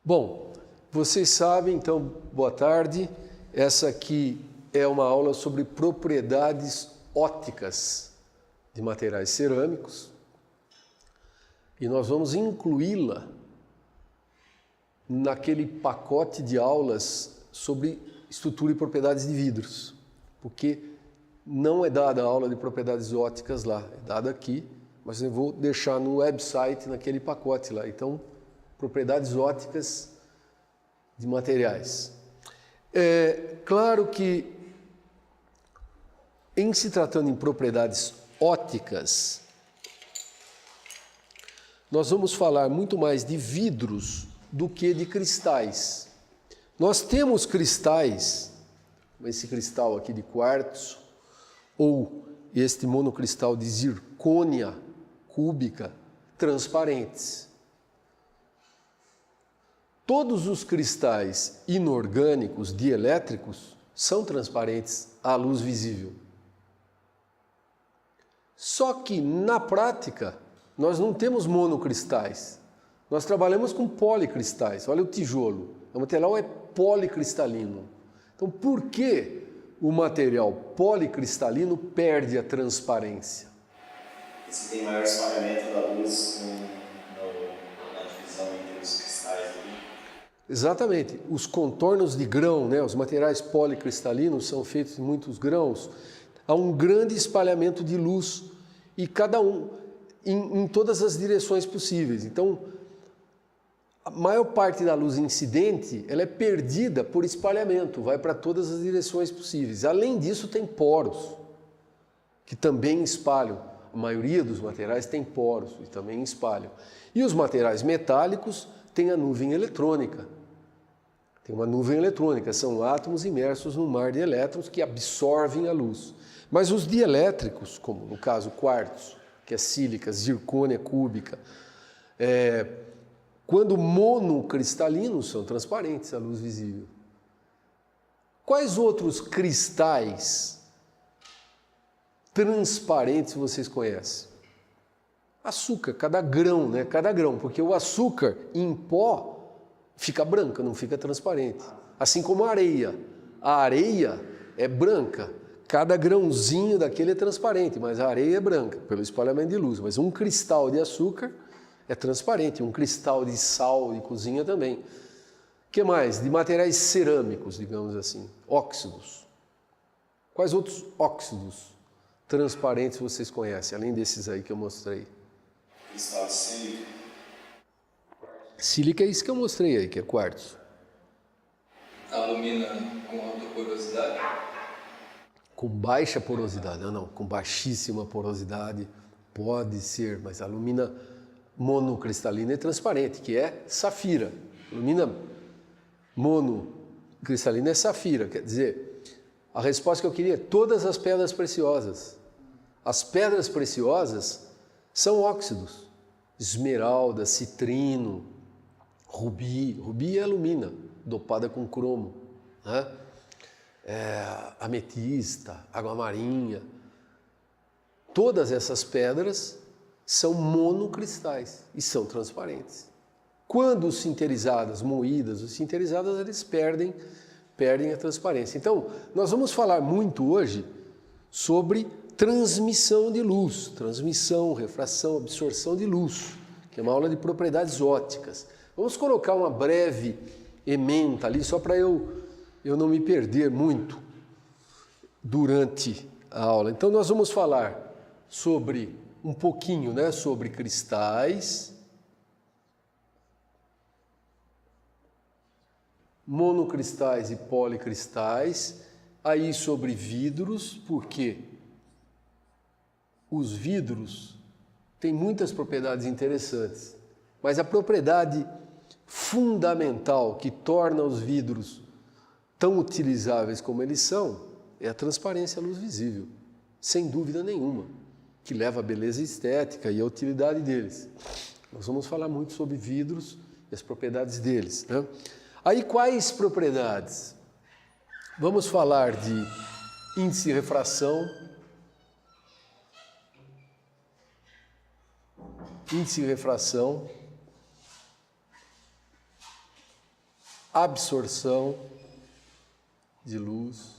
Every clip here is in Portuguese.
Bom, vocês sabem, então, boa tarde. Essa aqui é uma aula sobre propriedades ópticas de materiais cerâmicos e nós vamos incluí-la naquele pacote de aulas sobre estrutura e propriedades de vidros, porque não é dada a aula de propriedades ópticas lá, é dada aqui, mas eu vou deixar no website, naquele pacote lá. Então, propriedades ópticas de materiais. É claro que, em se tratando em propriedades ópticas, nós vamos falar muito mais de vidros do que de cristais. Nós temos cristais, esse cristal aqui de quartzo, ou este monocristal de zircônia cúbica, transparentes. Todos os cristais inorgânicos dielétricos são transparentes à luz visível. Só que, na prática, nós não temos monocristais. Nós trabalhamos com policristais. Olha o tijolo. O material é policristalino. Então, por que o material policristalino perde a transparência? Se tem maior espalhamento da luz na divisão entre os cristais ali. Exatamente. Os contornos de grão, né? Os materiais policristalinos são feitos de muitos grãos. Há um grande espalhamento de luz e cada um em todas as direções possíveis. Então, a maior parte da luz incidente ela é perdida por espalhamento, vai para todas as direções possíveis. Além disso, tem poros, que também espalham. A maioria dos materiais tem poros e também espalham. E os materiais metálicos têm a nuvem eletrônica. Tem uma nuvem eletrônica, são átomos imersos num mar de elétrons que absorvem a luz. Mas os dielétricos, como no caso quartzo, que é sílica, zircônia cúbica, quando monocristalinos, são transparentes à luz visível. Quais outros cristais transparentes vocês conhecem? Açúcar, cada grão, né? Cada grão, porque o açúcar em pó fica branca, não fica transparente. Assim como a areia. A areia é branca, cada grãozinho daquele é transparente, mas a areia é branca, pelo espalhamento de luz. Mas um cristal de açúcar é transparente, um cristal de sal de cozinha também. O que mais? De materiais cerâmicos, digamos assim, óxidos. Quais outros óxidos transparentes vocês conhecem, além desses aí que eu mostrei? Cristal de sílica. Sílica é isso que eu mostrei aí, que é quartzo. Alumina com alta porosidade? Com baixa porosidade, não, com baixíssima porosidade, pode ser, mas a alumina monocristalina é transparente, que é safira. Alumina monocristalina é safira, quer dizer, a resposta que eu queria é todas as pedras preciosas. As pedras preciosas são óxidos. Esmeralda, citrino, rubi. Rubi é alumina, dopada com cromo, né? Ametista, água marinha. Todas essas pedras são monocristais e são transparentes. Quando sinterizadas, moídas ou sinterizadas, eles perdem a transparência. Então, nós vamos falar muito hoje sobre transmissão de luz, transmissão, refração, absorção de luz, que é uma aula de propriedades ópticas. Vamos colocar uma breve ementa ali, só para eu não me perder muito durante a aula. Então, nós vamos falar sobre um pouquinho, né, sobre cristais, monocristais e policristais, aí sobre vidros, porque os vidros têm muitas propriedades interessantes, mas a propriedade fundamental que torna os vidros tão utilizáveis como eles são é a transparência à luz visível, sem dúvida nenhuma, que leva à beleza estética e à utilidade deles. Nós vamos falar muito sobre vidros e as propriedades deles, né? Aí, quais propriedades? Vamos falar de índice de refração, absorção de luz,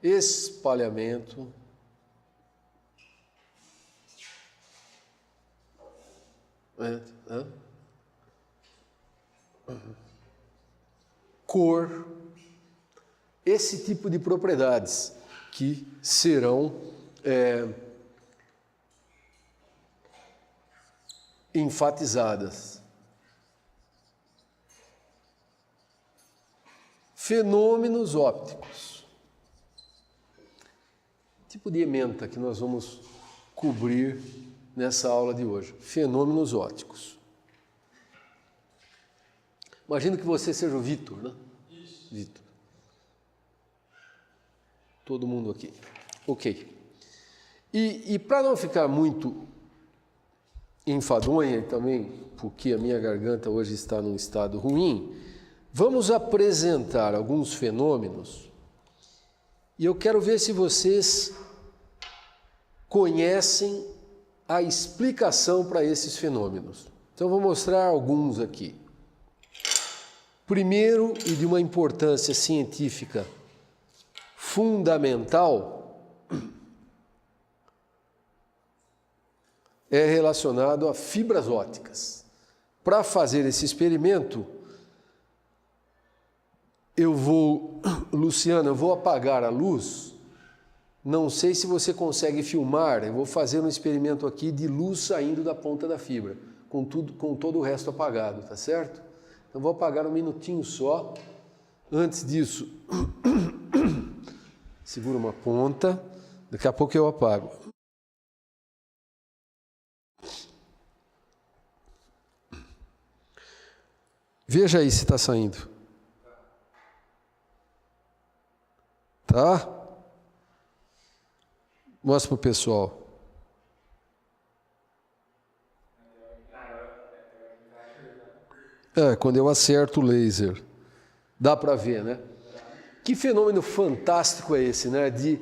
espalhamento, cor, esse tipo de propriedades que serão enfatizadas. Fenômenos ópticos. Tipo de ementa que nós vamos cobrir nessa aula de hoje. Fenômenos ópticos. Imagino que você seja o Vitor, né? Isso. Vitor. Todo mundo aqui. Ok. E para não ficar muito enfadonha também, porque a minha garganta hoje está num estado ruim, vamos apresentar alguns fenômenos e eu quero ver se vocês conhecem a explicação para esses fenômenos. Então, vou mostrar alguns aqui. Primeiro, e de uma importância científica fundamental, é relacionado a fibras ópticas. Para fazer esse experimento, Luciana, eu vou apagar a luz. Não sei se você consegue filmar, eu vou fazer um experimento aqui de luz saindo da ponta da fibra, com todo o resto apagado, tá certo? Então vou apagar um minutinho só. Antes disso, segura uma ponta, daqui a pouco eu apago. Veja aí se está saindo. Tá? Mostra para o pessoal. Quando eu acerto o laser. Dá para ver, né? Que fenômeno fantástico é esse, né? De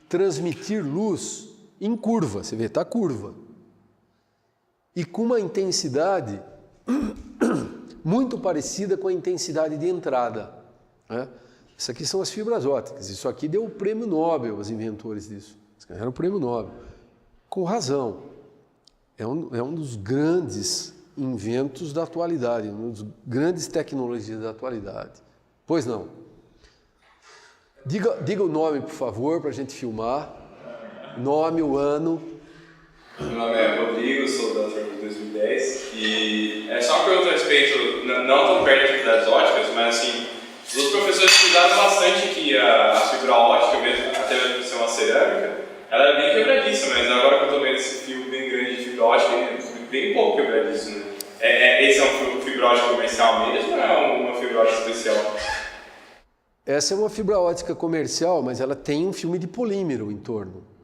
transmitir luz em curva. Você vê, está curva. E com uma intensidade muito parecida com a intensidade de entrada, né? Isso aqui são as fibras ópticas. Isso aqui deu o prêmio Nobel aos inventores disso. Eles ganharam o prêmio Nobel. Com razão. É um dos grandes inventos da atualidade, uma das grandes tecnologias da atualidade. Pois não. Diga o nome, por favor, para a gente filmar. Nome, o ano. Meu nome é Rodrigo, sou da turma de 2010 e é só uma pergunta a respeito, não tão perto de atividades ópticas, mas assim, os professores cuidaram bastante que a fibra óptica, mesmo, até mesmo por ser uma cerâmica, ela é bem quebradiça, mas agora que eu estou vendo esse fio bem grande de fibra óptica, é bem pouco quebradiço, né? Esse é um fibra óptica comercial mesmo ou é uma fibra óptica especial? Essa é uma fibra óptica comercial, mas ela tem um filme de polímero em torno.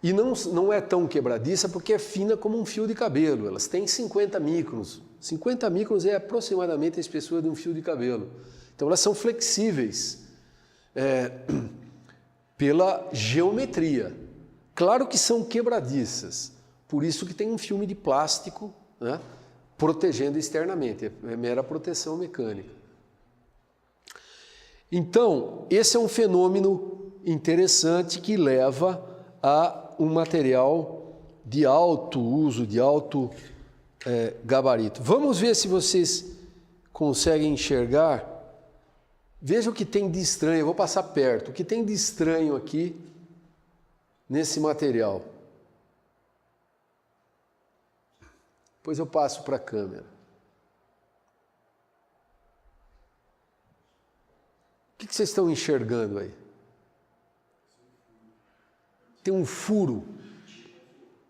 E não é tão quebradiça porque é fina como um fio de cabelo. Elas têm 50 microns. 50 microns é aproximadamente a espessura de um fio de cabelo. Então elas são flexíveis pela geometria. Claro que são quebradiças. Por isso que tem um filme de plástico, né, protegendo externamente. É mera proteção mecânica. Então, esse é um fenômeno interessante que leva a um material de alto uso, de alto gabarito. Vamos ver se vocês conseguem enxergar. Veja o que tem de estranho, eu vou passar perto. O que tem de estranho aqui nesse material? Depois eu passo para a câmera. O que vocês estão enxergando aí? Tem um furo.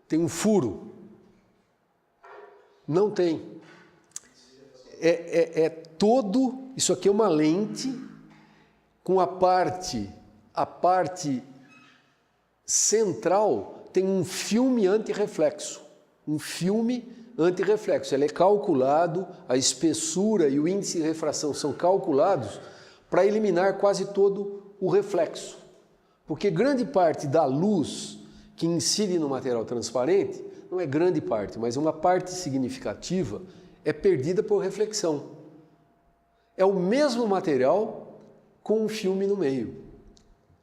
Tem um furo. Não tem. Todo... Isso aqui é uma lente com a parte central tem um filme antirreflexo. Um filme antirreflexo. Ele é calculado, a espessura e o índice de refração são calculados para eliminar quase todo o reflexo. Porque grande parte da luz que incide no material transparente, não é grande parte, mas uma parte significativa, é perdida por reflexão. É o mesmo material com um filme no meio,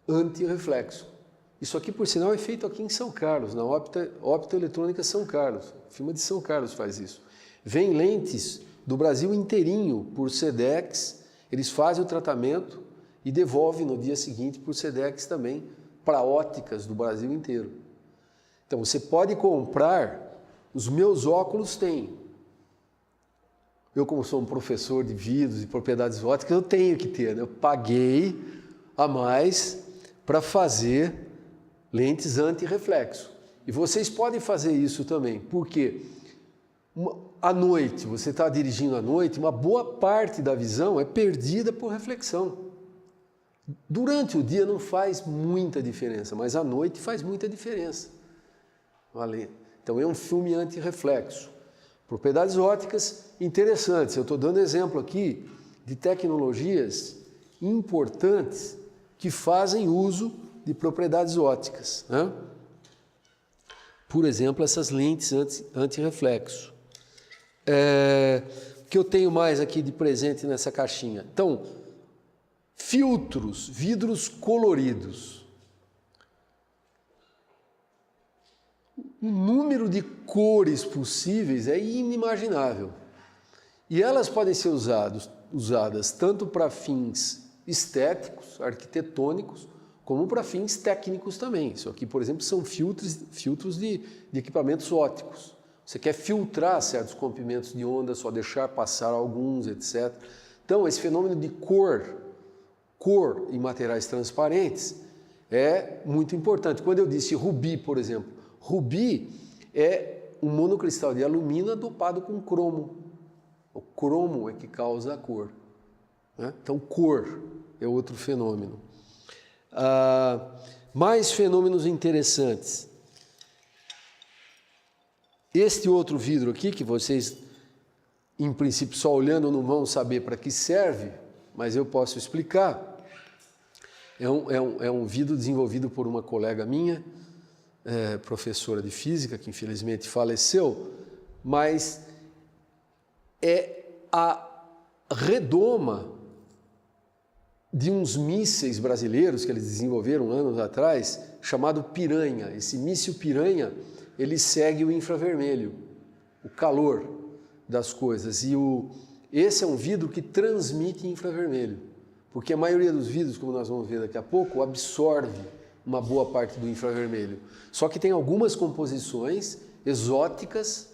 anti-reflexo. Isso aqui, por sinal, é feito aqui em São Carlos, na Optoeletrônica São Carlos. A firma de São Carlos faz isso. Vem lentes do Brasil inteirinho por Sedex, eles fazem o tratamento e devolvem no dia seguinte por Sedex também para óticas do Brasil inteiro. Então você pode comprar, os meus óculos têm. Eu, como sou um professor de vidros e propriedades óticas, eu tenho que ter, né? Eu paguei a mais para fazer lentes anti-reflexo. E vocês podem fazer isso também, porque à noite, você está dirigindo à noite, uma boa parte da visão é perdida por reflexão. Durante o dia não faz muita diferença, mas à noite faz muita diferença. Então é um filme anti-reflexo. Propriedades óticas interessantes. Eu estou dando exemplo aqui de tecnologias importantes que fazem uso de propriedades óticas, né? Por exemplo, essas lentes anti-reflexo. O que eu tenho mais aqui de presente nessa caixinha? Então, filtros, vidros coloridos. O número de cores possíveis é inimaginável. E elas podem ser usadas tanto para fins estéticos, arquitetônicos, como para fins técnicos também. Isso aqui, por exemplo, são filtros de equipamentos ópticos. Você quer filtrar certos comprimentos de onda, só deixar passar alguns, etc. Então, esse fenômeno de cor em materiais transparentes é muito importante. Quando eu disse rubi, por exemplo, rubi é um monocristal de alumina dopado com cromo. O cromo é que causa a cor, né? Então, cor é outro fenômeno. Mais fenômenos interessantes. Este outro vidro aqui, que vocês, em princípio, só olhando não vão saber para que serve, mas eu posso explicar. É um vidro desenvolvido por uma colega minha, professora de física, que infelizmente faleceu, mas é a redoma de uns mísseis brasileiros que eles desenvolveram anos atrás, chamado Piranha. Esse míssil Piranha, ele segue o infravermelho, o calor das coisas. Esse é um vidro que transmite infravermelho, porque a maioria dos vidros, como nós vamos ver daqui a pouco, absorve uma boa parte do infravermelho. Só que tem algumas composições exóticas.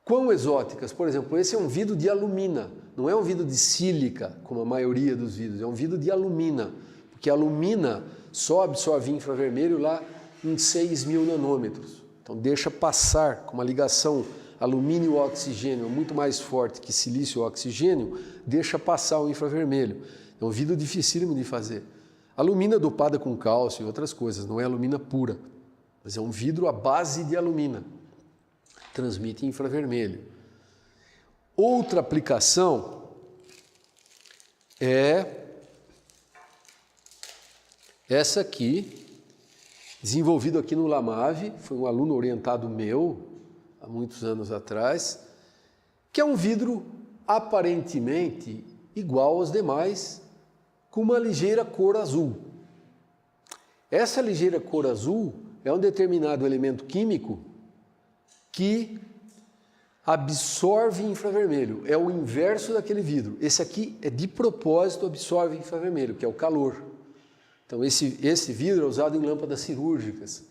Quão exóticas? Por exemplo, esse é um vidro de alumina, não é um vidro de sílica, como a maioria dos vidros, é um vidro de alumina, porque a alumina só absorve infravermelho lá em 6.000 nanômetros. Então deixa passar com uma ligação alumínio-oxigênio muito mais forte que silício-oxigênio, deixa passar o infravermelho. É um vidro dificílimo de fazer. Alumina dopada com cálcio e outras coisas, não é alumina pura, mas é um vidro à base de alumina. Transmite infravermelho. Outra aplicação é essa aqui, desenvolvido aqui no Lamave, foi um aluno orientado meu, há muitos anos atrás, que é um vidro aparentemente igual aos demais, com uma ligeira cor azul. Essa ligeira cor azul é um determinado elemento químico que absorve infravermelho. É o inverso daquele vidro. Esse aqui é de propósito absorve infravermelho, que é o calor. Então esse vidro é usado em lâmpadas cirúrgicas.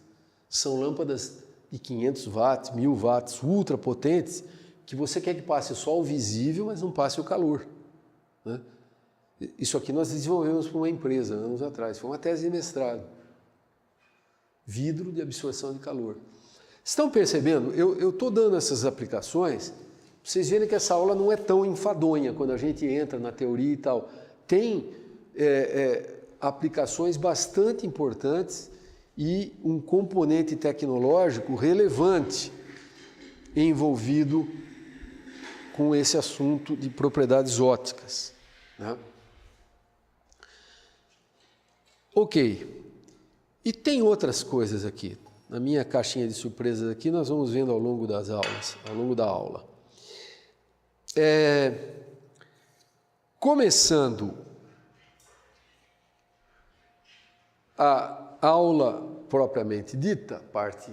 São lâmpadas de 500 watts, 1000 watts, ultra potentes, que você quer que passe só o visível, mas não passe o calor, né? Isso aqui nós desenvolvemos para uma empresa anos atrás, foi uma tese de mestrado. Vidro de absorção de calor. Estão percebendo? Eu estou dando essas aplicações para vocês verem que essa aula não é tão enfadonha quando a gente entra na teoria e tal. Tem aplicações bastante importantes e um componente tecnológico relevante envolvido com esse assunto de propriedades ópticas, né? Ok. E tem outras coisas aqui. Na minha caixinha de surpresas aqui, nós vamos vendo ao longo das aulas, ao longo da aula. Começando a aula propriamente dita, parte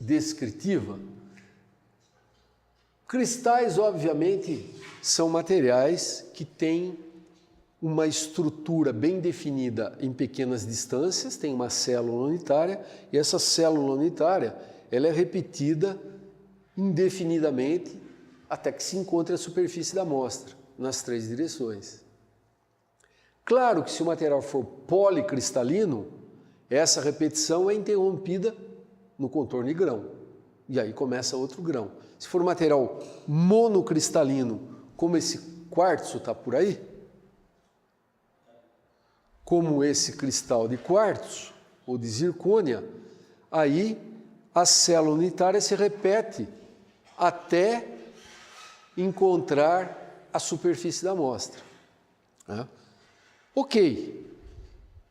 descritiva, cristais, obviamente, são materiais que têm uma estrutura bem definida em pequenas distâncias, tem uma célula unitária, e essa célula unitária ela é repetida indefinidamente até que se encontre a superfície da amostra, nas 3 direções. Claro que se o material for policristalino, essa repetição é interrompida no contorno de grão, e aí começa outro grão. Se for um material monocristalino, como esse quartzo está por aí, como esse cristal de quartzo ou de zircônia, aí a célula unitária se repete até encontrar a superfície da amostra. Ok,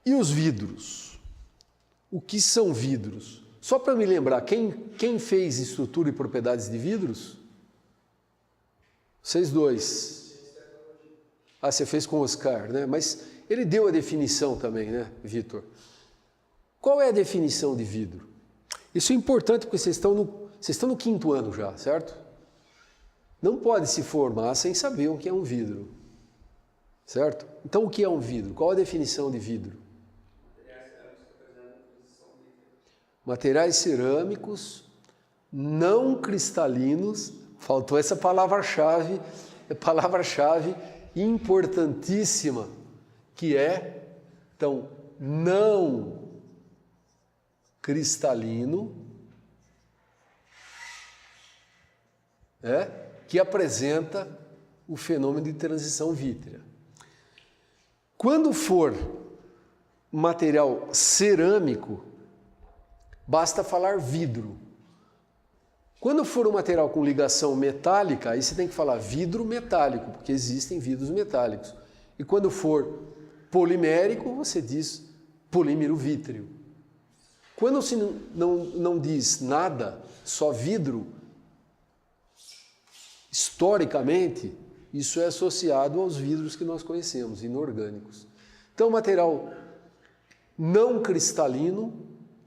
e os vidros? O que são vidros? Só para me lembrar, quem fez estrutura e propriedades de vidros? Vocês dois. Ah, você fez com o Oscar, né? Mas ele deu a definição também, né, Vitor? Qual é a definição de vidro? Isso é importante porque vocês estão no 5º ano já, certo? Não pode se formar sem saber o que é um vidro, certo? Então, o que é um vidro? Qual a definição de vidro? Materiais cerâmicos não cristalinos, faltou essa palavra-chave, importantíssima, que é, então, não cristalino, que apresenta o fenômeno de transição vítrea. Quando for material cerâmico, basta falar vidro. Quando for um material com ligação metálica, aí você tem que falar vidro metálico, porque existem vidros metálicos. E quando for polimérico, você diz polímero vítreo. Quando se não diz nada, só vidro, historicamente, isso é associado aos vidros que nós conhecemos, inorgânicos. Então, material não cristalino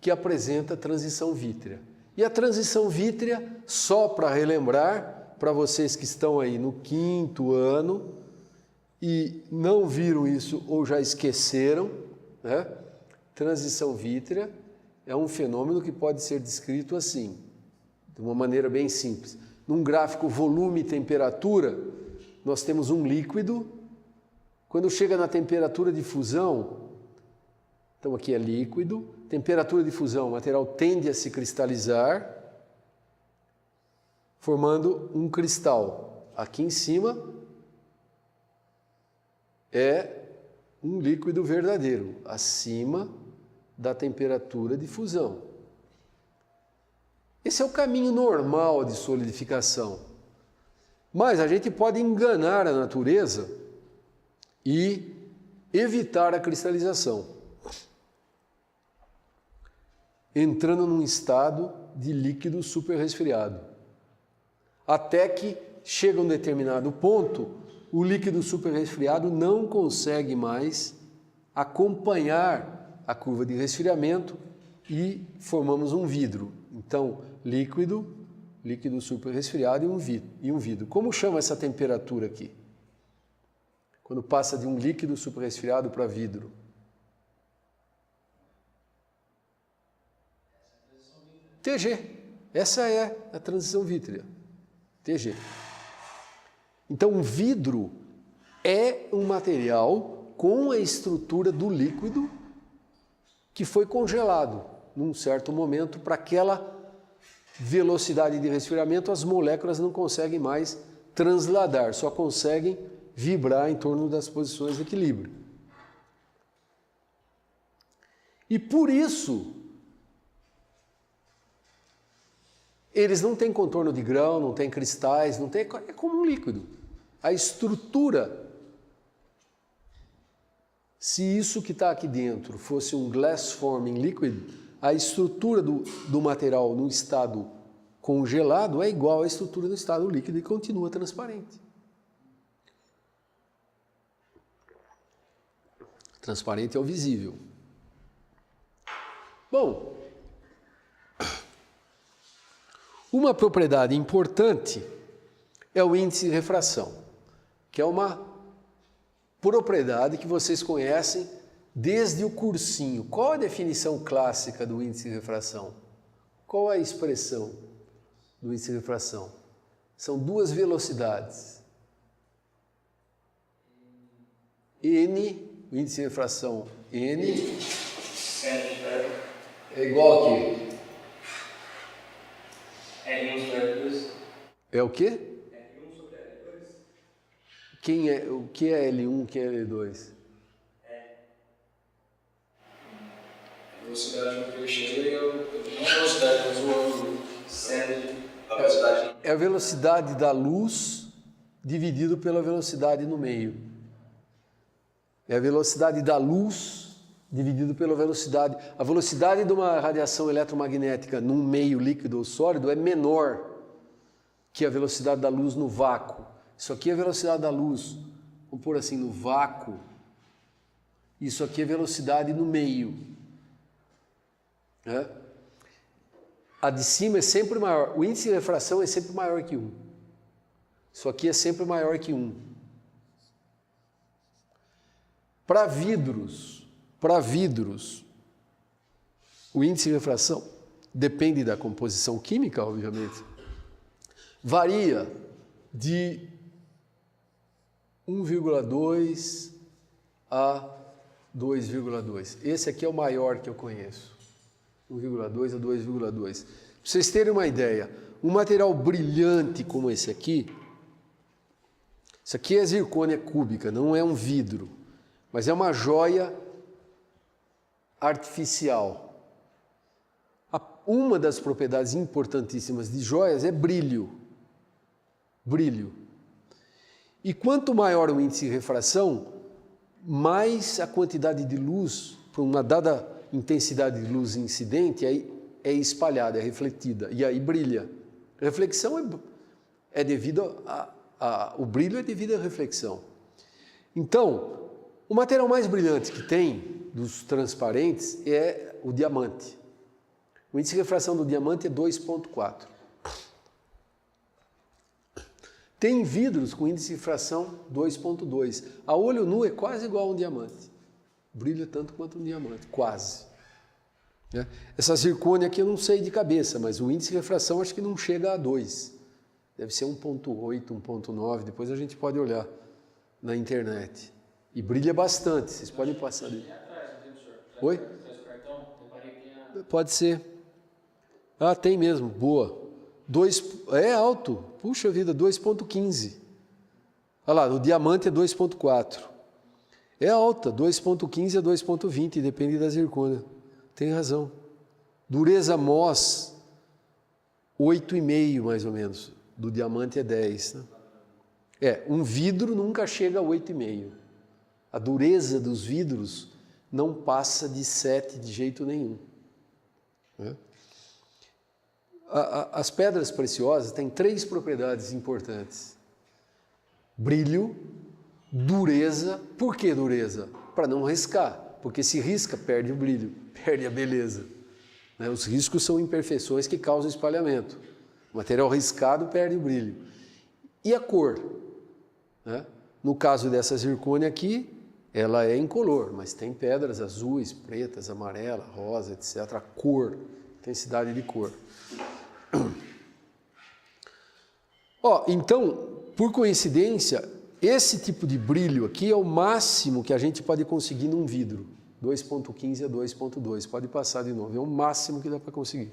que apresenta transição vítrea. E a transição vítrea, só para relembrar, para vocês que estão aí no 5º ano e não viram isso ou já esqueceram, transição vítrea é um fenômeno que pode ser descrito assim, de uma maneira bem simples. Num gráfico volume e temperatura, nós temos um líquido. Quando chega na temperatura de fusão, então aqui é líquido, temperatura de fusão, o material tende a se cristalizar, formando um cristal. Aqui em cima é um líquido verdadeiro, acima da temperatura de fusão. Esse é o caminho normal de solidificação. Mas a gente pode enganar a natureza e evitar a cristalização, entrando num estado de líquido superresfriado. Até que chega um determinado ponto, o líquido superresfriado não consegue mais acompanhar a curva de resfriamento e formamos um vidro. Então, líquido superresfriado e um vidro. Como chama essa temperatura aqui? Quando passa de um líquido superresfriado para vidro? TG. Essa é a transição vítrea. TG. Então, um vidro é um material com a estrutura do líquido que foi congelado num certo momento para aquela velocidade de resfriamento, as moléculas não conseguem mais transladar, só conseguem vibrar em torno das posições de equilíbrio. E por isso, eles não têm contorno de grão, não têm cristais, é como um líquido. A estrutura, se isso que está aqui dentro fosse um glass forming liquid, a estrutura do material no estado congelado é igual à estrutura do estado líquido e continua transparente. Transparente é o visível. Bom, uma propriedade importante é o índice de refração, que é uma propriedade que vocês conhecem desde o cursinho. Qual a definição clássica do índice de refração? Qual a expressão do índice de refração? São duas velocidades. N, o índice de refração N, é igual a quê? R1 sobre L2. É o quê? R1 sobre L2. O que é L1, o que é L2? Velocidade no feixe e não velocidade, mas o ângulo sendo a velocidade. É a velocidade da luz dividido pela velocidade no meio. É a velocidade da luz dividido pela velocidade. A velocidade de uma radiação eletromagnética num meio líquido ou sólido é menor que a velocidade da luz no vácuo. Isso aqui é a velocidade da luz, vamos pôr assim, no vácuo. Isso aqui é velocidade no meio. A de cima é sempre maior. O índice de refração é sempre maior que 1. Isso aqui é sempre maior que 1. Para vidros, o índice de refração depende da composição química, obviamente. Varia de 1,2 a 2,2. Esse aqui é o maior que eu conheço. 1,2 a 2,2. Para vocês terem uma ideia, um material brilhante como esse aqui, isso aqui é zircônia cúbica, não é um vidro, mas é uma joia artificial. Uma das propriedades importantíssimas de joias é brilho. Brilho. E quanto maior o índice de refração, mais a quantidade de luz, por uma dada intensidade de luz incidente, aí é espalhada, é refletida, e aí brilha. Reflexão é devido o brilho é devido à reflexão. Então, o material mais brilhante que tem dos transparentes é o diamante. O índice de refração do diamante é 2,4. Tem vidros com índice de refração 2,2. A olho nu é quase igual a um diamante. Brilha tanto quanto um diamante, quase. Essa zircônia aqui eu não sei de cabeça, mas o índice de refração acho que não chega a 2. Deve ser 1,8, 1,9, depois a gente pode olhar na internet. E brilha bastante, vocês podem passar ali. Oi? Pode ser. Ah, tem mesmo, boa. É alto, puxa vida, 2,15. Olha lá, no diamante é 2,4. É alta, 2,15 a 2,20, depende da zircônia. Tem razão. Dureza MOS, 8,5 mais ou menos. Do diamante é 10. Né? Um vidro nunca chega a 8,5. A dureza dos vidros não passa de 7 de jeito nenhum. Né? As pedras preciosas têm 3 propriedades importantes. Brilho, dureza. Por que dureza? Para não riscar. Porque se risca, perde o brilho, perde a beleza. Né? Os riscos são imperfeições que causam espalhamento. O material riscado perde o brilho. E a cor? Né? No caso dessa zircônia aqui, ela é incolor, mas tem pedras azuis, pretas, amarelas, rosa, etc. A cor, intensidade de cor. Então, por coincidência, esse tipo de brilho aqui é o máximo que a gente pode conseguir num vidro. 2,15 a 2,2. Pode passar de novo. É o máximo que dá para conseguir.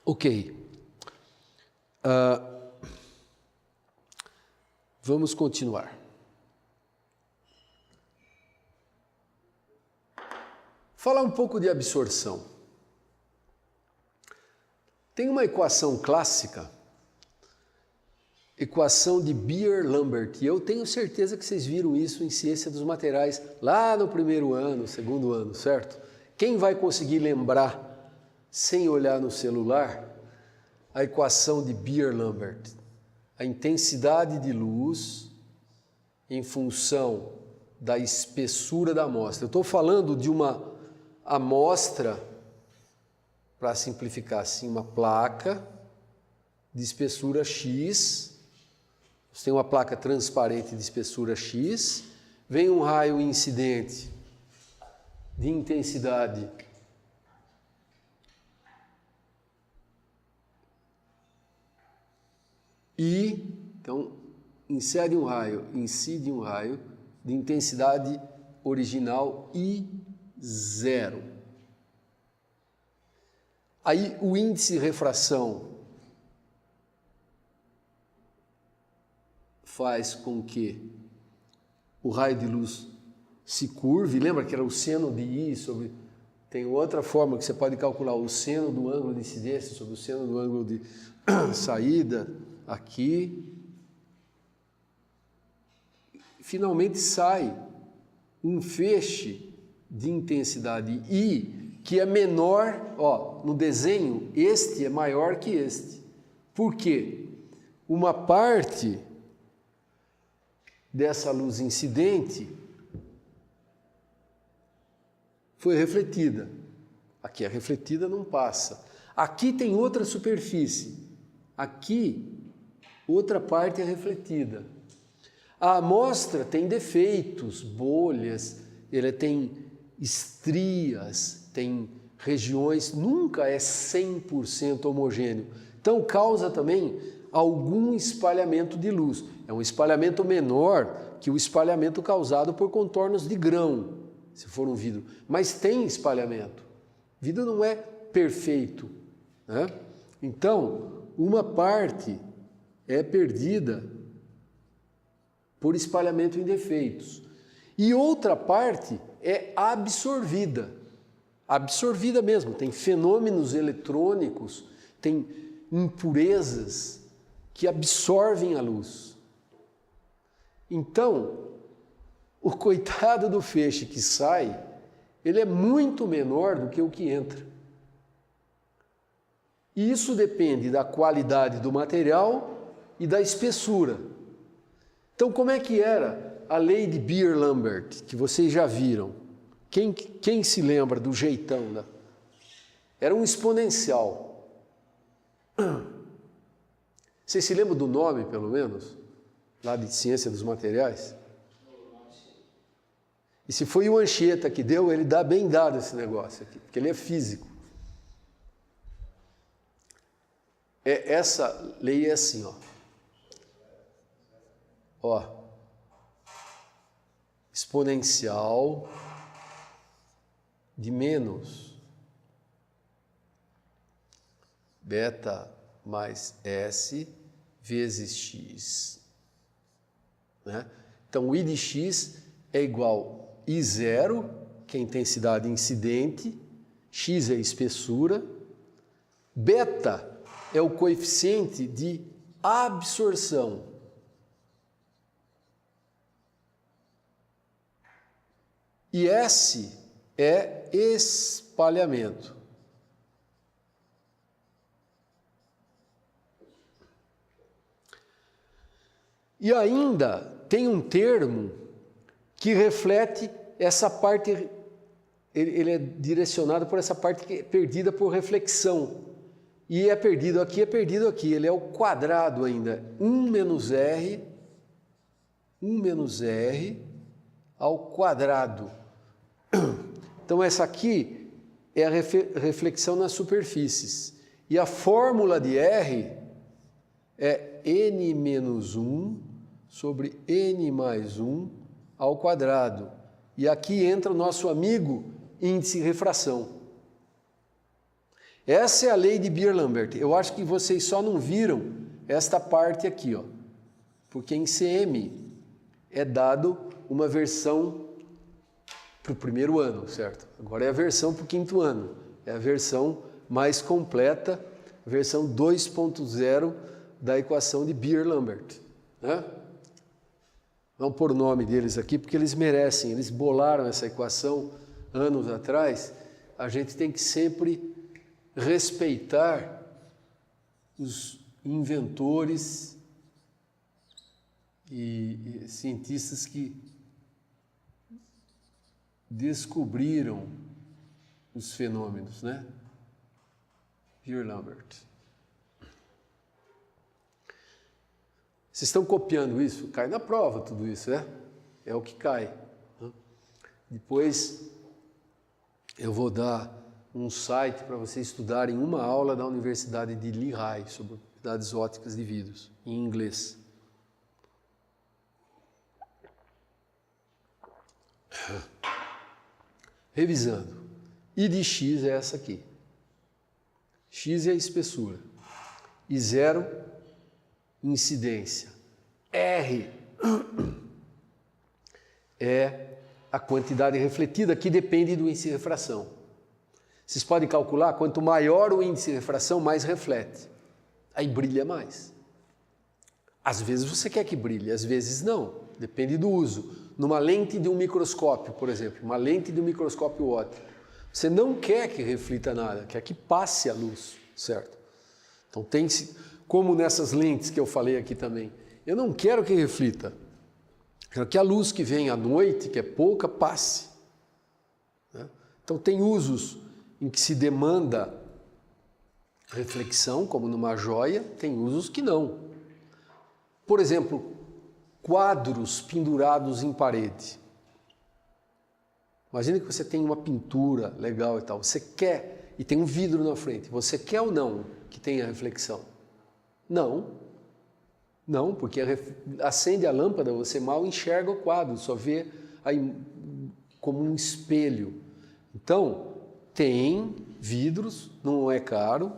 Ok. Vamos continuar. Falar um pouco de absorção. Tem uma equação clássica, equação de Beer-Lambert, e eu tenho certeza que vocês viram isso em Ciência dos Materiais, lá no primeiro ano, segundo ano, certo? Quem vai conseguir lembrar, sem olhar no celular, a equação de Beer-Lambert. A intensidade de luz em função da espessura da amostra. Eu estou falando de uma amostra, para simplificar assim, uma placa de espessura X. Você tem uma placa transparente de espessura X, vem um raio incidente de intensidade I, então incide um raio de intensidade original I0. Aí o índice de refração faz com que o raio de luz se curve. Lembra que era o seno de I sobre... Tem outra forma que você pode calcular o seno do ângulo de incidência sobre o seno do ângulo de saída aqui. Finalmente sai um feixe de intensidade I que é menor, ó, no desenho, este é maior que este. Por quê? Uma parte dessa luz incidente foi refletida. Aqui é refletida, não passa. Aqui tem outra superfície. Aqui, outra parte é refletida. A amostra tem defeitos, bolhas, ela tem estrias, tem regiões, nunca é 100% homogêneo. Então, causa também algum espalhamento de luz. É um espalhamento menor que o espalhamento causado por contornos de grão, se for um vidro. Mas tem espalhamento. O vidro não é perfeito, né? Então, uma parte é perdida por espalhamento em defeitos. E outra parte é absorvida. Absorvida mesmo. Tem fenômenos eletrônicos, tem impurezas que absorvem a luz. Então, o coitado do feixe que sai, ele é muito menor do que o que entra. E isso depende da qualidade do material e da espessura. Então, como é que era a lei de Beer-Lambert, que vocês já viram? Quem se lembra do jeitão? Né? Era um exponencial. Vocês se lembram do nome, pelo menos? Lá de ciência dos materiais? E se foi o Anchieta que deu, ele dá bem dado esse negócio aqui, porque ele é físico. Essa lei é assim, ó. Exponencial de menos beta mais S vezes x. Né? Então, o I de x é igual a I0, que é a intensidade incidente, x é a espessura, beta é o coeficiente de absorção. E S é espalhamento. E ainda tem um termo que reflete essa parte, ele é direcionado por essa parte que é perdida por reflexão. E é perdido aqui, ele é o quadrado ainda, 1 menos R ao quadrado. Então essa aqui é a reflexão nas superfícies. E a fórmula de R é N menos 1 sobre N mais 1 ao quadrado. E aqui entra o nosso amigo índice de refração. Essa é a lei de Beer-Lambert. Eu acho que vocês só não viram esta parte aqui, ó, porque em CM é dado uma versão para o primeiro ano, certo? Agora é a versão para o quinto ano. É a versão mais completa, a versão 2.0 da equação de Beer-Lambert. Né? Vamos pôr o nome deles aqui, porque eles merecem. Eles bolaram essa equação anos atrás. A gente tem que sempre respeitar os inventores e cientistas que descobriram os fenômenos, né? Beer-Lambert. Vocês estão copiando isso? Cai na prova tudo isso, né? É o que cai. Depois eu vou dar um site para vocês estudarem uma aula da Universidade de Lehigh sobre propriedades ópticas de vidros, em inglês. Revisando, I de X é essa aqui. X é a espessura. E 0, incidência. R é a quantidade refletida, que depende do índice de refração. Vocês podem calcular, quanto maior o índice de refração, mais reflete. Aí brilha mais. Às vezes você quer que brilhe, às vezes não. Depende do uso. Numa lente de um microscópio, por exemplo, uma lente de um microscópio óptico, você não quer que reflita nada, quer que passe a luz, certo? Então tem, como nessas lentes que eu falei aqui também, eu não quero que reflita. Quero que a luz que vem à noite, que é pouca, passe. Né? Então tem usos em que se demanda reflexão, como numa joia, tem usos que não. Por exemplo, quadros pendurados em parede. Imagina que você tem uma pintura legal e tal, você quer, e tem um vidro na frente, você quer ou não que tenha reflexão? Não. Não, porque acende a lâmpada, você mal enxerga o quadro, só vê aí como um espelho. Então, tem vidros, não é caro,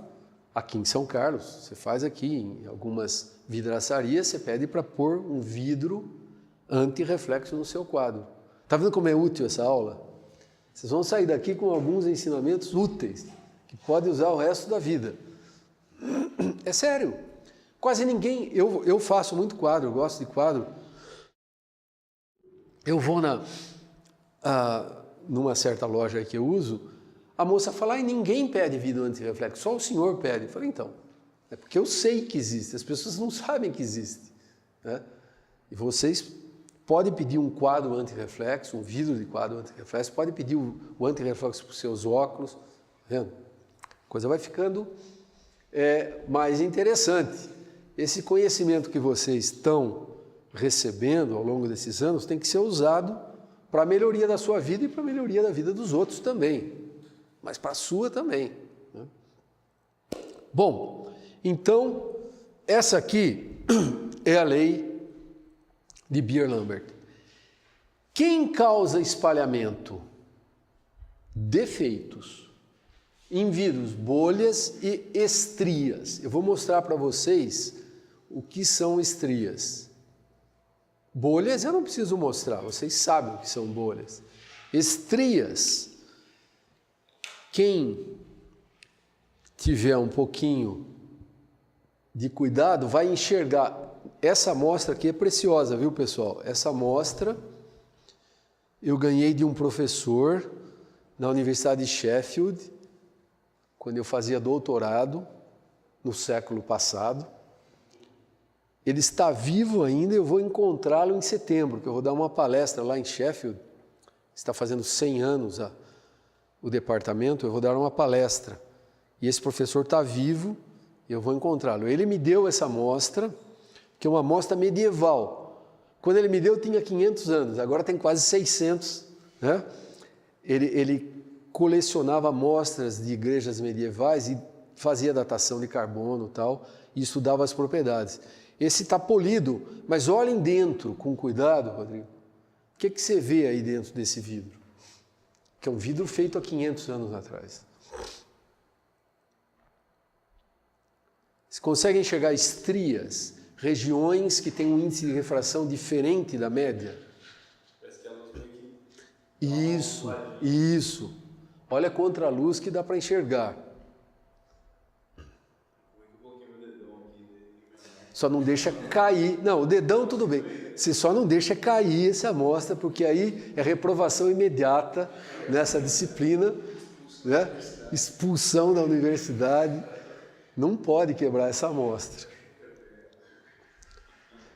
aqui em São Carlos, você faz aqui em algumas vidraçarias, você pede para pôr um vidro anti-reflexo no seu quadro. Está vendo como é útil essa aula? Vocês vão sair daqui com alguns ensinamentos úteis, que podem usar o resto da vida. É sério. Quase ninguém... Eu faço muito quadro, eu gosto de quadro. Eu vou numa certa loja aí que eu uso, a moça fala, ninguém pede vidro anti-reflexo, só o senhor pede. Eu falei, então, é porque eu sei que existe, as pessoas não sabem que existe. Né? E vocês podem pedir um quadro anti-reflexo, um vidro de quadro anti-reflexo, podem pedir o anti-reflexo para os seus óculos. Tá vendo? A coisa vai ficando mais interessante. Esse conhecimento que vocês estão recebendo ao longo desses anos tem que ser usado para a melhoria da sua vida e para a melhoria da vida dos outros também, mas para a sua também. Né? Bom, então, essa aqui é a lei de Beer-Lambert. Quem causa espalhamento? Defeitos. Em vidros, bolhas e estrias. Eu vou mostrar para vocês o que são estrias. Bolhas eu não preciso mostrar, vocês sabem o que são bolhas. Estrias, quem tiver um pouquinho de cuidado vai enxergar. Essa amostra aqui é preciosa, viu, pessoal? Essa amostra eu ganhei de um professor na Universidade de Sheffield, quando eu fazia doutorado no século passado. Ele está vivo ainda, eu vou encontrá-lo em setembro, que eu vou dar uma palestra lá em Sheffield. Está fazendo 100 anos o departamento, eu vou dar uma palestra. E esse professor está vivo, e eu vou encontrá-lo. Ele me deu essa amostra, que é uma amostra medieval. Quando ele me deu, tinha 500 anos, agora tem quase 600. Né? Ele colecionava amostras de igrejas medievais e fazia datação de carbono e tal, e estudava as propriedades. Esse está polido, mas olhem dentro com cuidado, Rodrigo. O que você vê aí dentro desse vidro? Que é um vidro feito há 500 anos atrás. Você consegue enxergar estrias, regiões que têm um índice de refração diferente da média? Parece que a luz aqui. Isso. Olha contra a luz que dá para enxergar. Só não deixa cair. Não, o dedão tudo bem. Você só não deixa cair essa amostra, porque aí é reprovação imediata nessa disciplina, né? Expulsão da universidade. Não pode quebrar essa amostra.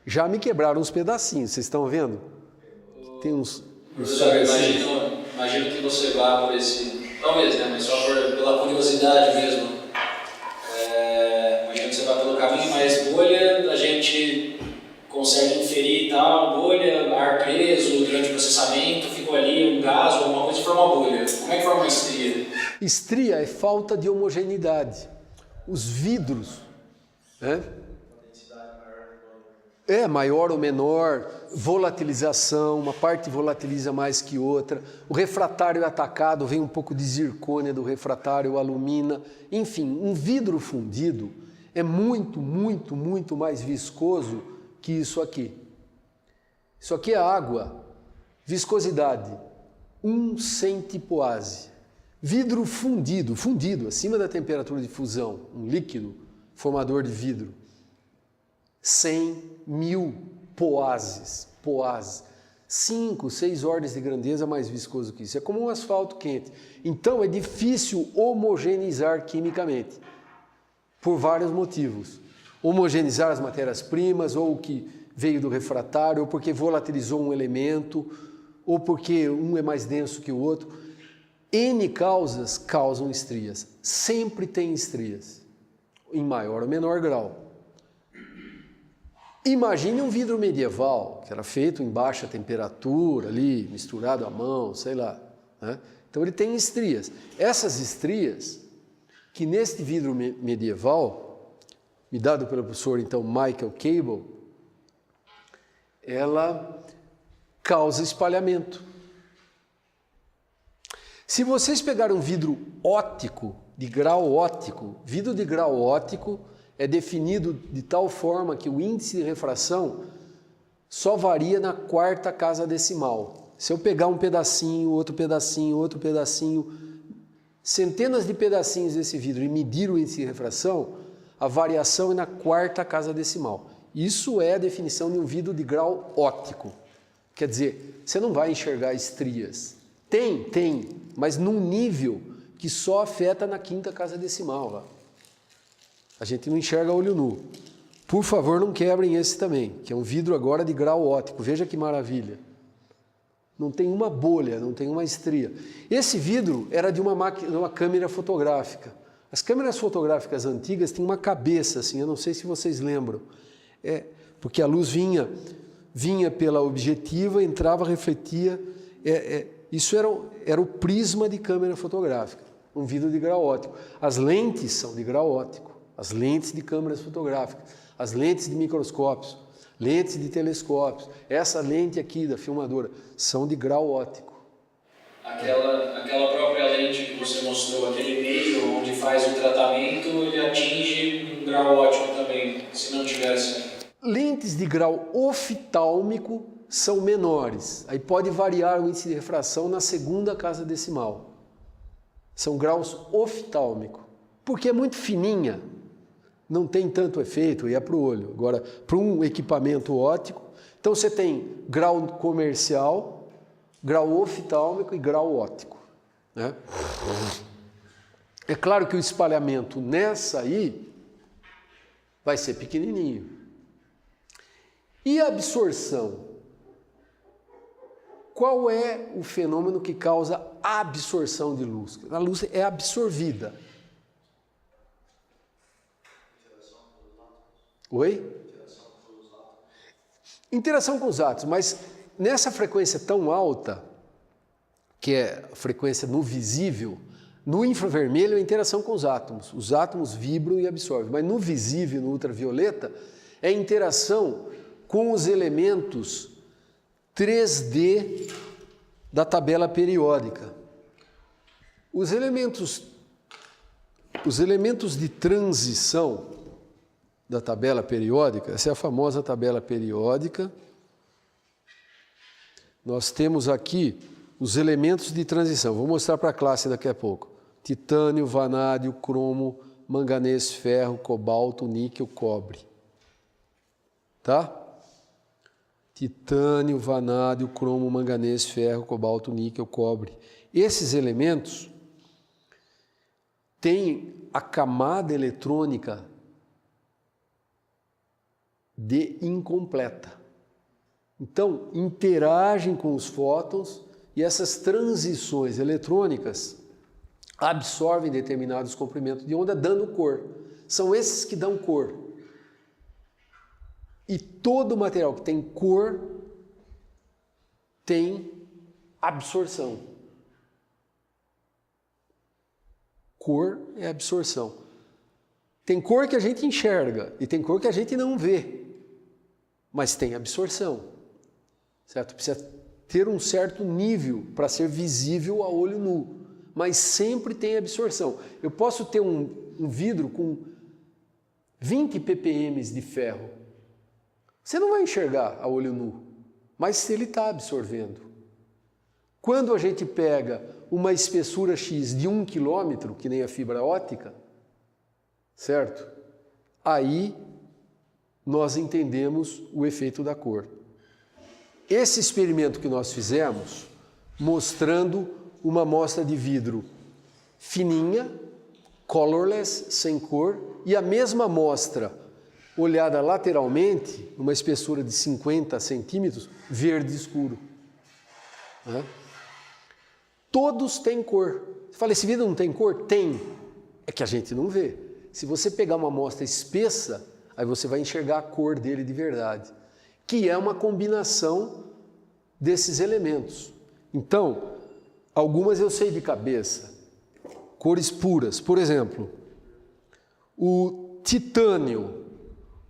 Já me quebraram uns pedacinhos, vocês estão vendo? Tem uns Professor, imagino que você vá por esse... Talvez, né? Mas só pela curiosidade mesmo. Imagino que você vá pelo caminho, mas bolha a gente consegue inferir e tal, bolha, ar preso durante o processamento, ficou ali um gás ou alguma coisa e forma uma bolha. Como é que forma uma estria? Estria é falta de homogeneidade. Os vidros, né? Maior ou menor, volatilização, uma parte volatiliza mais que outra, o refratário é atacado, vem um pouco de zircônia do refratário, alumina, enfim, um vidro fundido é muito, muito, muito mais viscoso que isso aqui. Isso aqui é água, viscosidade, 1 centipoase. Vidro fundido, acima da temperatura de fusão, um líquido formador de vidro, 100.000 poases, 5, 6 ordens de grandeza mais viscoso que isso. É como um asfalto quente. Então é difícil homogeneizar quimicamente, por vários motivos. Homogeneizar as matérias-primas, ou o que veio do refratário, ou porque volatilizou um elemento, ou porque um é mais denso que o outro. N causas causam estrias. Sempre tem estrias, em maior ou menor grau. Imagine um vidro medieval, que era feito em baixa temperatura, ali, misturado à mão, sei lá, né? Então ele tem estrias. Essas estrias, que neste vidro medieval, me dado pelo professor, então, Michael Cable, ela causa espalhamento. Se vocês pegarem um vidro óptico, de grau óptico, vidro de grau óptico é definido de tal forma que o índice de refração só varia na 4ª casa decimal. Se eu pegar um pedacinho, outro pedacinho, outro pedacinho, centenas de pedacinhos desse vidro e medir o índice de refração, a variação é na 4ª casa decimal. Isso é a definição de um vidro de grau óptico. Quer dizer, você não vai enxergar estrias. Tem, mas num nível que só afeta na 5ª casa decimal lá. A gente não enxerga a olho nu. Por favor, não quebrem esse também, que é um vidro agora de grau óptico. Veja que maravilha. Não tem uma bolha, não tem uma estria. Esse vidro era de uma câmera fotográfica. As câmeras fotográficas antigas tinham uma cabeça assim, eu não sei se vocês lembram. Porque a luz vinha pela objetiva, entrava, refletia. Isso era o prisma de câmera fotográfica, um vidro de grau óptico. As lentes são de grau óptico. As lentes de câmeras fotográficas, as lentes de microscópios, lentes de telescópios, essa lente aqui da filmadora, são de grau óptico. Aquela própria lente que você mostrou, aquele meio onde faz o tratamento, ele atinge um grau óptico também, se não tivesse... Lentes de grau oftálmico são menores, aí pode variar o índice de refração na 2ª casa decimal. São graus oftálmicos, porque é muito fininha. Não tem tanto efeito e é para o olho. Agora, para um equipamento óptico, então você tem grau comercial, grau oftálmico e grau óptico, né? É claro que o espalhamento nessa aí vai ser pequenininho. E a absorção? Qual é o fenômeno que causa a absorção de luz? A luz é absorvida. Oi? Interação com os átomos, mas nessa frequência tão alta, que é a frequência no visível, no infravermelho é a interação com os átomos vibram e absorvem, mas no visível, no ultravioleta, é a interação com os elementos 3D da tabela periódica. Os elementos de transição da tabela periódica, essa é a famosa tabela periódica. Nós temos aqui os elementos de transição. Vou mostrar para a classe daqui a pouco. Titânio, vanádio, cromo, manganês, ferro, cobalto, níquel, cobre. Tá? Titânio, vanádio, cromo, manganês, ferro, cobalto, níquel, cobre. Esses elementos tem a camada eletrônica de incompleta. Então, interagem com os fótons e essas transições eletrônicas absorvem determinados comprimentos de onda, dando cor. São esses que dão cor. E todo material que tem cor tem absorção. Cor é absorção. Tem cor que a gente enxerga e tem cor que a gente não vê, mas tem absorção, certo? Precisa ter um certo nível para ser visível a olho nu, mas sempre tem absorção. Eu posso ter um vidro com 20 ppm de ferro. Você não vai enxergar a olho nu, mas ele está absorvendo. Quando a gente pega uma espessura X de 1 km, que nem a fibra óptica, certo? Aí nós entendemos o efeito da cor. Esse experimento que nós fizemos, mostrando uma amostra de vidro fininha, colorless, sem cor, e a mesma amostra olhada lateralmente, uma espessura de 50 centímetros, verde escuro. Né? Todos têm cor. Você fala, esse vidro não tem cor? Tem. É que a gente não vê. Se você pegar uma amostra espessa, aí você vai enxergar a cor dele de verdade, que é uma combinação desses elementos. Então, algumas eu sei de cabeça. Cores puras. Por exemplo, o titânio.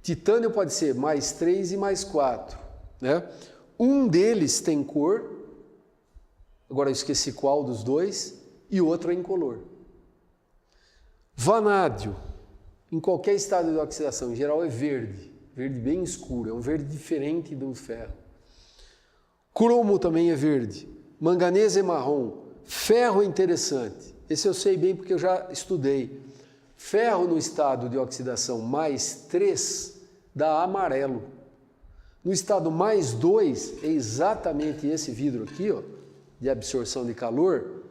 Titânio pode ser mais 3 e mais 4. Né? Um deles tem cor, agora eu esqueci qual dos dois, e o outro é incolor. Vanádio, em qualquer estado de oxidação, em geral é verde, verde bem escuro, é um verde diferente do ferro. Cromo também é verde, manganês é marrom, ferro é interessante, esse eu sei bem porque eu já estudei. Ferro no estado de oxidação mais 3 dá amarelo. No estado mais 2, é exatamente esse vidro aqui, ó, de absorção de calor,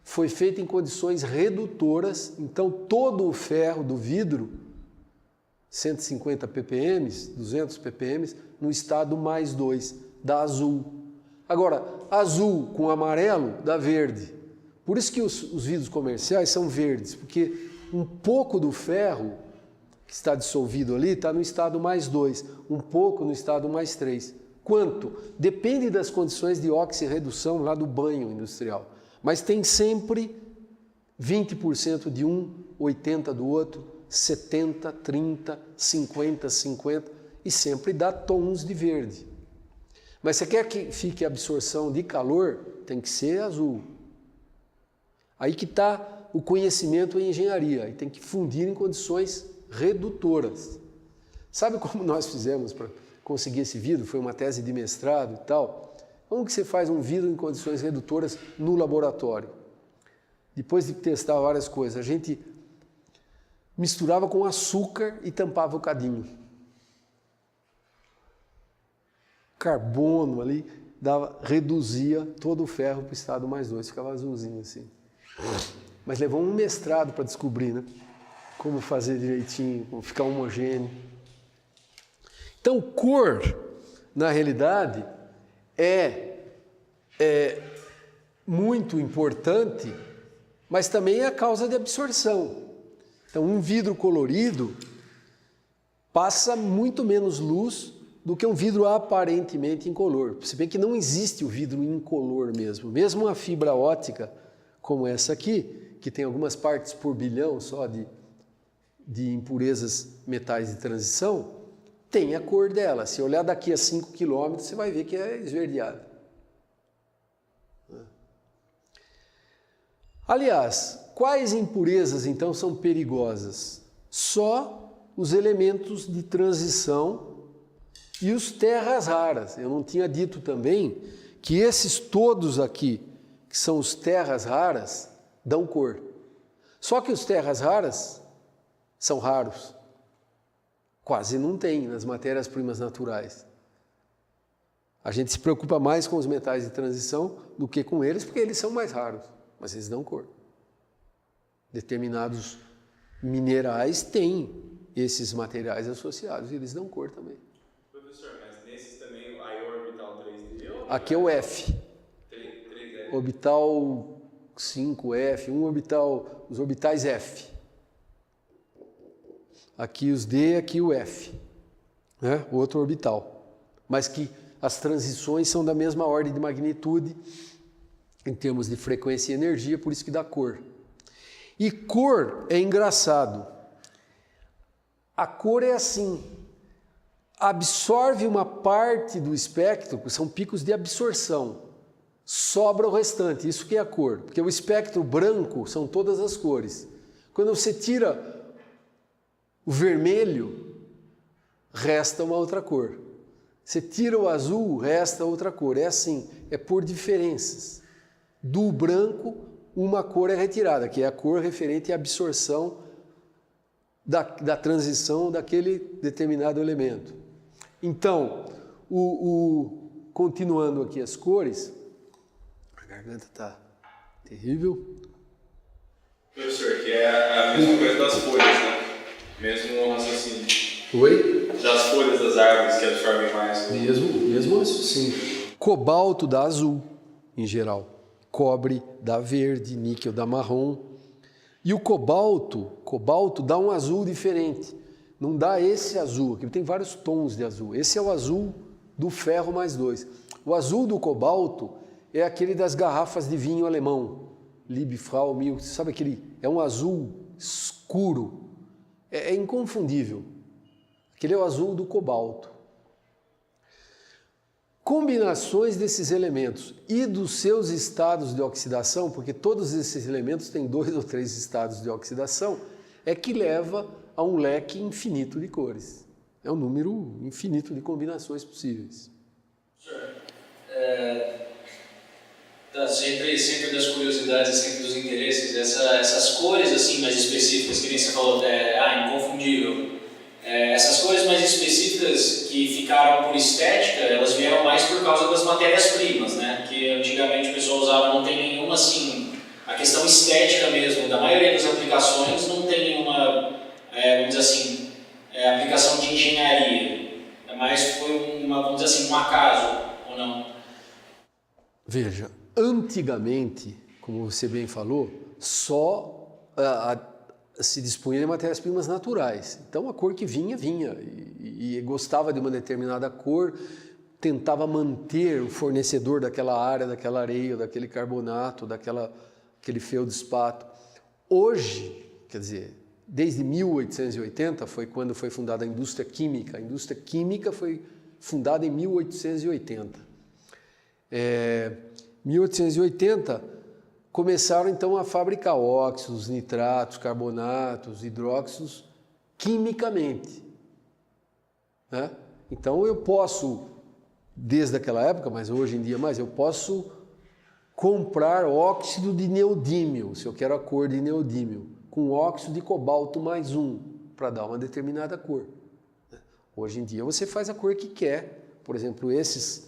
foi feito em condições redutoras, então todo o ferro do vidro, 150 ppm, 200 ppm, no estado mais 2, dá azul. Agora, azul com amarelo dá verde. Por isso que os vidros comerciais são verdes, porque um pouco do ferro que está dissolvido ali está no estado mais 2, um pouco no estado mais 3. Quanto? Depende das condições de oxirredução lá do banho industrial. Mas tem sempre 20% de um, 80% do outro, 70%, 30%, 50%, 50% e sempre dá tons de verde. Mas você quer que fique absorção de calor? Tem que ser azul. Aí que está o conhecimento em engenharia, aí tem que fundir em condições redutoras. Sabe como nós fizemos para conseguir esse vidro? Foi uma tese de mestrado e tal. Como que você faz um vidro em condições redutoras no laboratório? Depois de testar várias coisas, a gente misturava com açúcar e tampava o cadinho. Carbono ali, reduzia todo o ferro para o estado mais 2, ficava azulzinho assim. Mas levou um mestrado para descobrir, né? Como fazer direitinho, como ficar homogêneo. Então, cor, na realidade, é muito importante, mas também é a causa de absorção. Então, um vidro colorido passa muito menos luz do que um vidro aparentemente incolor. Se bem que não existe o vidro incolor mesmo. Mesmo uma fibra óptica como essa aqui, que tem algumas partes por bilhão só de impurezas metais de transição, tem a cor dela. Se olhar daqui a 5 km, você vai ver que é esverdeada. Aliás, quais impurezas então são perigosas? Só os elementos de transição e os terras raras. Eu não tinha dito também que esses todos aqui, que são os terras raras, dão cor. Só que os terras raras são raros. Quase não tem nas matérias-primas naturais. A gente se preocupa mais com os metais de transição do que com eles, porque eles são mais raros, mas eles dão cor. Determinados minerais têm esses materiais associados e eles dão cor também. Professor, mas nesses também, aí o orbital 3D ou... Aqui é o F. 3F. Orbital 5F, os orbitais F. Aqui os D, aqui o F, né? O outro orbital. Mas que as transições são da mesma ordem de magnitude em termos de frequência e energia, por isso que dá cor. E cor é engraçado. A cor é assim, absorve uma parte do espectro, que são picos de absorção, sobra o restante, isso que é a cor, porque o espectro branco são todas as cores. Quando você tira o vermelho, resta uma outra cor. Você tira o azul, resta outra cor. É assim, é por diferenças. Do branco, uma cor é retirada, que é a cor referente à absorção da transição daquele determinado elemento. Então, continuando aqui as cores, a garganta está terrível. Professor, que é a mesma coisa das folhas, né? Mesmo raciocínio. Oi? Das folhas das árvores que absorvem mais. Mesmo raciocínio. Cobalto dá azul, em geral. Cobre dá verde, níquel dá marrom. E o cobalto dá um azul diferente. Não dá esse azul, aqui tem vários tons de azul. Esse é o azul do ferro mais 2. O azul do cobalto é aquele das garrafas de vinho alemão. Liebfrau, Milk, sabe aquele? É um azul escuro. É inconfundível. Aquele é o azul do cobalto. Combinações desses elementos e dos seus estados de oxidação, porque todos esses elementos têm 2 ou 3 estados de oxidação, é que leva a um leque infinito de cores. É um número infinito de combinações possíveis. Sempre das curiosidades, sempre dos interesses, essas cores assim mais específicas, que nem você falou, inconfundível. Essas cores mais específicas que ficaram por estética, elas vieram mais por causa das matérias-primas, né? Que antigamente o pessoal usava, não tem nenhuma assim, a questão estética mesmo, da maioria das aplicações não tem nenhuma, vamos dizer assim, aplicação de engenharia. Mas foi vamos dizer assim, um acaso, ou não? Veja, antigamente, como você bem falou, só se dispunha de matérias-primas naturais. Então a cor que vinha. E gostava de uma determinada cor, tentava manter o fornecedor daquela área, daquela areia, daquele carbonato, aquele feldspato. Hoje, quer dizer, desde 1880 foi quando foi fundada a indústria química. A indústria química foi fundada em 1880. 1880 começaram então a fabricar óxidos, nitratos, carbonatos, hidróxidos quimicamente, né? Então eu posso, desde aquela época, mas hoje em dia mais, eu posso comprar óxido de neodímio, se eu quero a cor de neodímio, com óxido de cobalto mais 1, para dar uma determinada cor. Hoje em dia você faz a cor que quer. Por exemplo, essas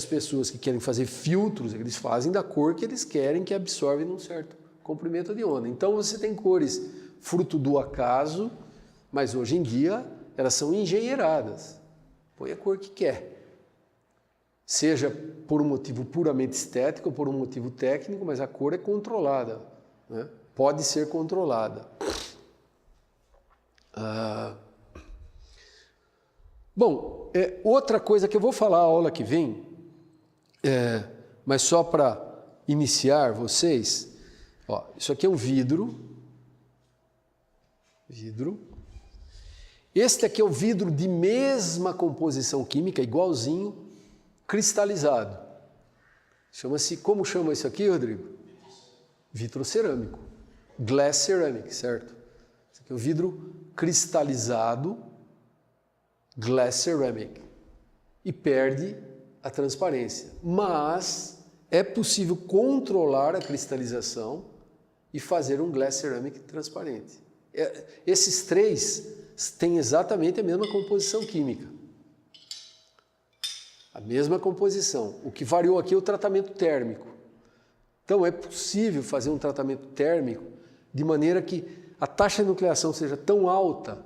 pessoas que querem fazer filtros, eles fazem da cor que eles querem, que absorve num certo comprimento de onda. Então você tem cores fruto do acaso, mas hoje em dia elas são engenheiradas. Põe a cor que quer. Seja por um motivo puramente estético ou por um motivo técnico, mas a cor é controlada, né? Pode ser controlada. Bom, outra coisa que eu vou falar a aula que vem, mas só para iniciar vocês, isso aqui é um vidro. Este aqui é o vidro de mesma composição química, igualzinho, cristalizado. Como chama isso aqui, Rodrigo? Vitrocerâmico. Glass ceramic, certo? Isso aqui é o vidro cristalizado, glass ceramic, e perde a transparência. Mas é possível controlar a cristalização e fazer um glass ceramic transparente. Esses três têm exatamente a mesma composição química. A mesma composição. O que variou aqui é o tratamento térmico. Então é possível fazer um tratamento térmico de maneira que a taxa de nucleação seja tão alta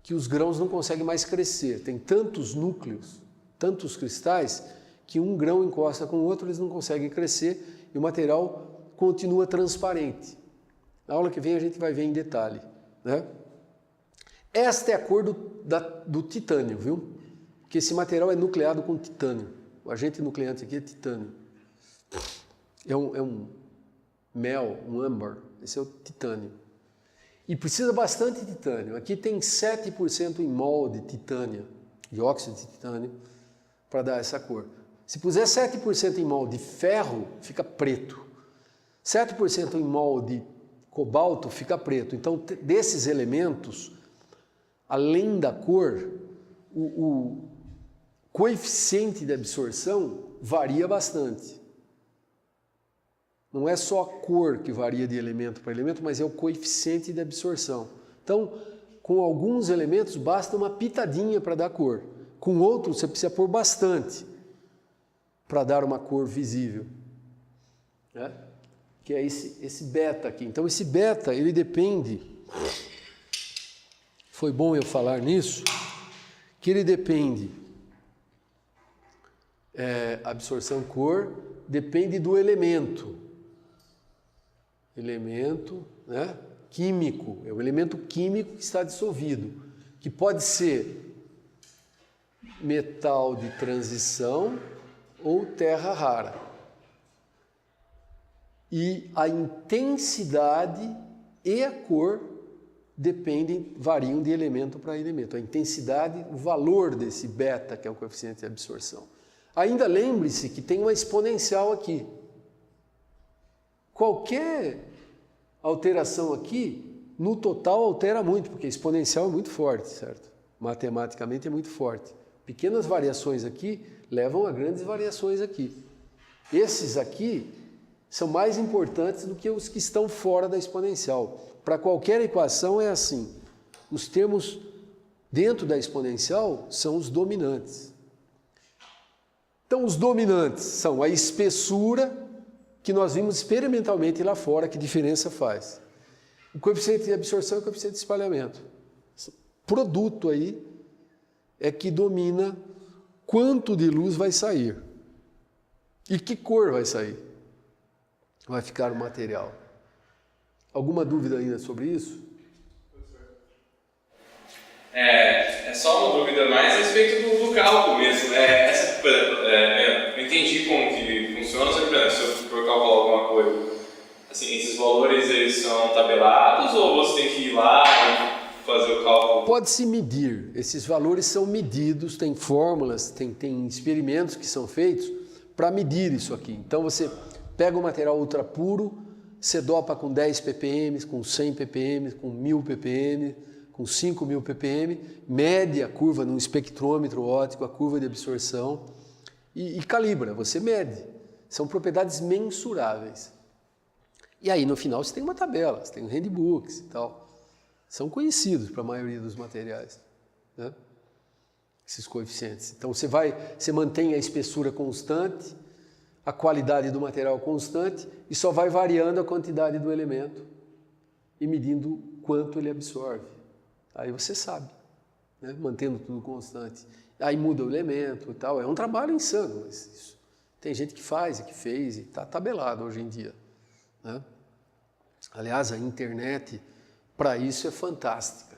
que os grãos não conseguem mais crescer. Tem tantos núcleos, tantos cristais, que um grão encosta com o outro, eles não conseguem crescer e o material continua transparente. Na aula que vem a gente vai ver em detalhe, né? Esta é a cor do titânio, viu? Porque esse material é nucleado com titânio. O agente nucleante aqui é titânio. É um mel, um âmbar. Esse é o titânio. E precisa bastante titânio. Aqui tem 7% em mol de titânio, de óxido de titânio, para dar essa cor. Se puser 7% em mol de ferro, fica preto. 7% em mol de cobalto, fica preto. Então, desses elementos, além da cor, o coeficiente de absorção varia bastante. Não é só a cor que varia de elemento para elemento, mas é o coeficiente de absorção. Então, com alguns elementos basta uma pitadinha para dar cor. Com outros você precisa pôr bastante para dar uma cor visível, né? Que é esse beta aqui. Então esse beta, ele depende, foi bom eu falar nisso, que ele depende, absorção cor, depende do elemento, né, químico, é o elemento químico que está dissolvido, que pode ser metal de transição ou terra rara. E a intensidade e a cor variam de elemento para elemento. A intensidade, o valor desse beta, que é o coeficiente de absorção. Ainda lembre-se que tem uma exponencial aqui. Qualquer alteração aqui, no total altera muito, porque a exponencial é muito forte, certo? Matematicamente é muito forte. Pequenas variações aqui levam a grandes variações aqui. Esses aqui são mais importantes do que os que estão fora da exponencial. Para qualquer equação é assim. Os termos dentro da exponencial são os dominantes. Então, os dominantes são a espessura, que nós vimos experimentalmente lá fora, que diferença faz. O coeficiente de absorção e o coeficiente de espalhamento. Esse produto aí é que domina quanto de luz vai sair e que cor vai sair. Vai ficar o material. Alguma dúvida ainda sobre isso? É só uma dúvida mais a respeito do cálculo mesmo. Eu entendi como que funciona, só que se eu for calcular alguma coisa, assim, esses valores eles são tabelados ou você tem que ir lá e fazer o cálculo? Pode-se medir. Esses valores são medidos, tem fórmulas, tem experimentos que são feitos para medir isso aqui. Então você pega um material ultra puro, você dopa com 10 ppm, com 100 ppm, com 1000 ppm, com 5000 ppm, mede a curva num espectrômetro óptico, a curva de absorção e calibra, você mede. São propriedades mensuráveis. E aí no final você tem uma tabela, você tem handbooks e tal. São conhecidos para a maioria dos materiais, né? Esses coeficientes. Então você mantém a espessura constante, a qualidade do material constante e só vai variando a quantidade do elemento e medindo quanto ele absorve. Aí você sabe, né? Mantendo tudo constante. Aí muda o elemento e tal. É um trabalho insano, mas isso. Tem gente que faz e que fez e está tabelado hoje em dia, né? Aliás, a internet para isso é fantástica.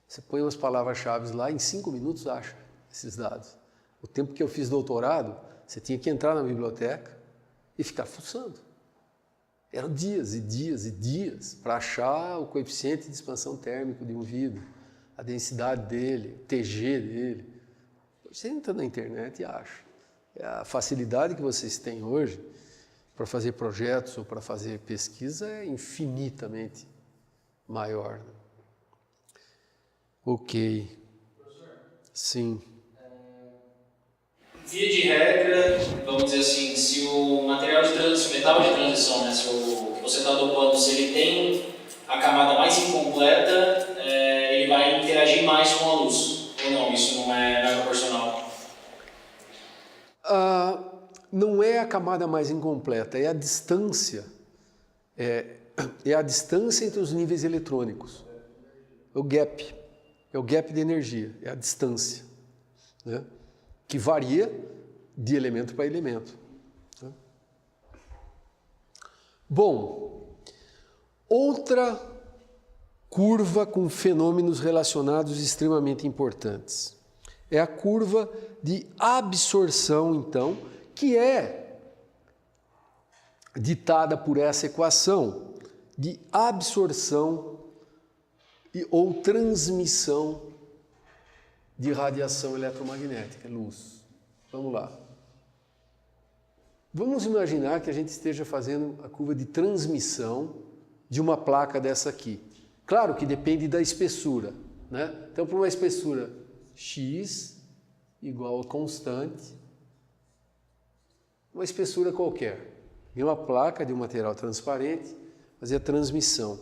Você põe umas palavras-chave lá, em 5 minutos acha esses dados. O tempo que eu fiz doutorado, você tinha que entrar na biblioteca e ficar fuçando. Eram dias e dias e dias para achar o coeficiente de expansão térmico de um vidro, a densidade dele, o TG dele. Você entra na internet e acha. A facilidade que vocês têm hoje para fazer projetos ou para fazer pesquisa é infinitamente maior. Ok. Professor? Sim. Via de regra, vamos dizer assim, se o material de transição, metal de transição, né, se o que você está dopando, se ele tem a camada mais incompleta, ele vai interagir mais com a luz. Ou não, isso não é proporcional? Não é a camada mais incompleta, é a distância é a distância entre os níveis eletrônicos. É o gap de energia, é a distância, né? Que varia de elemento para elemento. Né? Bom, outra curva com fenômenos relacionados extremamente importantes é a curva de absorção, então, que é ditada por essa equação de absorção ou transmissão de radiação eletromagnética, luz. Vamos lá. Vamos imaginar que a gente esteja fazendo a curva de transmissão de uma placa dessa aqui. Claro que depende da espessura, né? Então, para uma espessura X igual a constante, uma espessura qualquer, de uma placa de um material transparente, fazer a transmissão.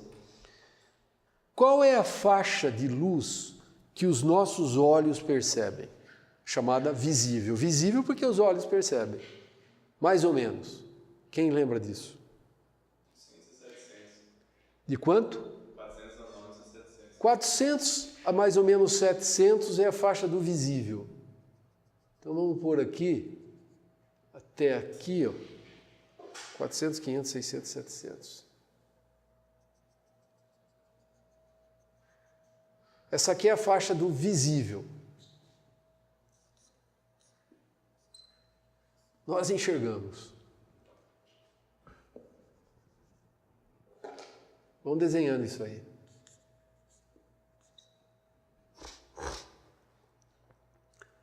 Qual é a faixa de luz que os nossos olhos percebem? Chamada visível. Visível porque os olhos percebem. Mais ou menos. Quem lembra disso? 700. De quanto? 400 a 700. 400 a mais ou menos 700 é a faixa do visível. Então vamos pôr aqui, até aqui, ó, 400, 500, 600, 700. Essa aqui é a faixa do visível. Nós enxergamos. Vamos desenhando isso aí.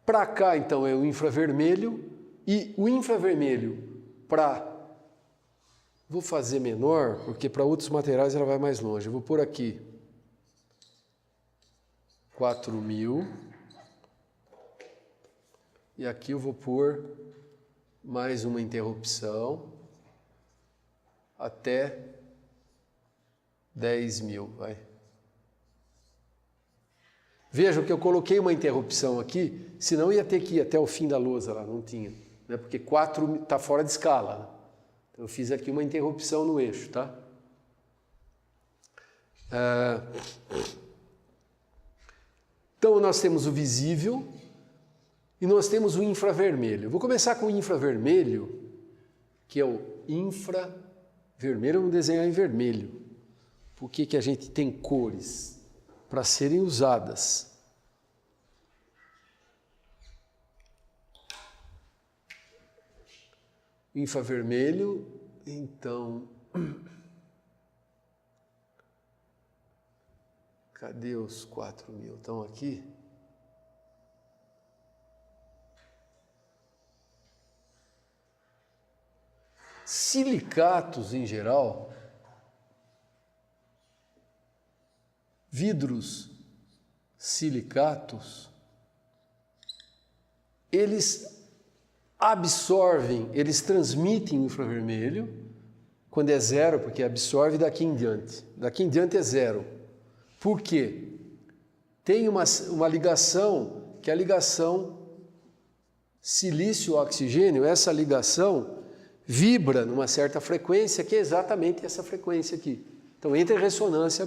Para cá, então, é o infravermelho, e o infravermelho para... Vou fazer menor, porque para outros materiais ela vai mais longe. Eu vou pôr aqui 4.000, e aqui eu vou pôr mais uma interrupção até 10.000, vai. Vejam que eu coloquei uma interrupção aqui, senão ia ter que ir até o fim da lousa lá, não tinha, né? Porque 4 está fora de escala, né? Então eu fiz aqui uma interrupção no eixo, tá? Então nós temos o visível e nós temos o infravermelho. Eu vou começar com o infravermelho, que é o infravermelho, vamos desenhar em vermelho. Por que que a gente tem cores? Para serem usadas. Infravermelho, então... Cadê os 4.000? Estão aqui? Silicatos, em geral, vidros silicatos, eles absorvem, eles transmitem o infravermelho, quando é zero, porque absorve daqui em diante. Daqui em diante é zero. Por quê? Tem uma ligação, que é a ligação silício-oxigênio, essa ligação vibra numa certa frequência, que é exatamente essa frequência aqui. Então entra em ressonância e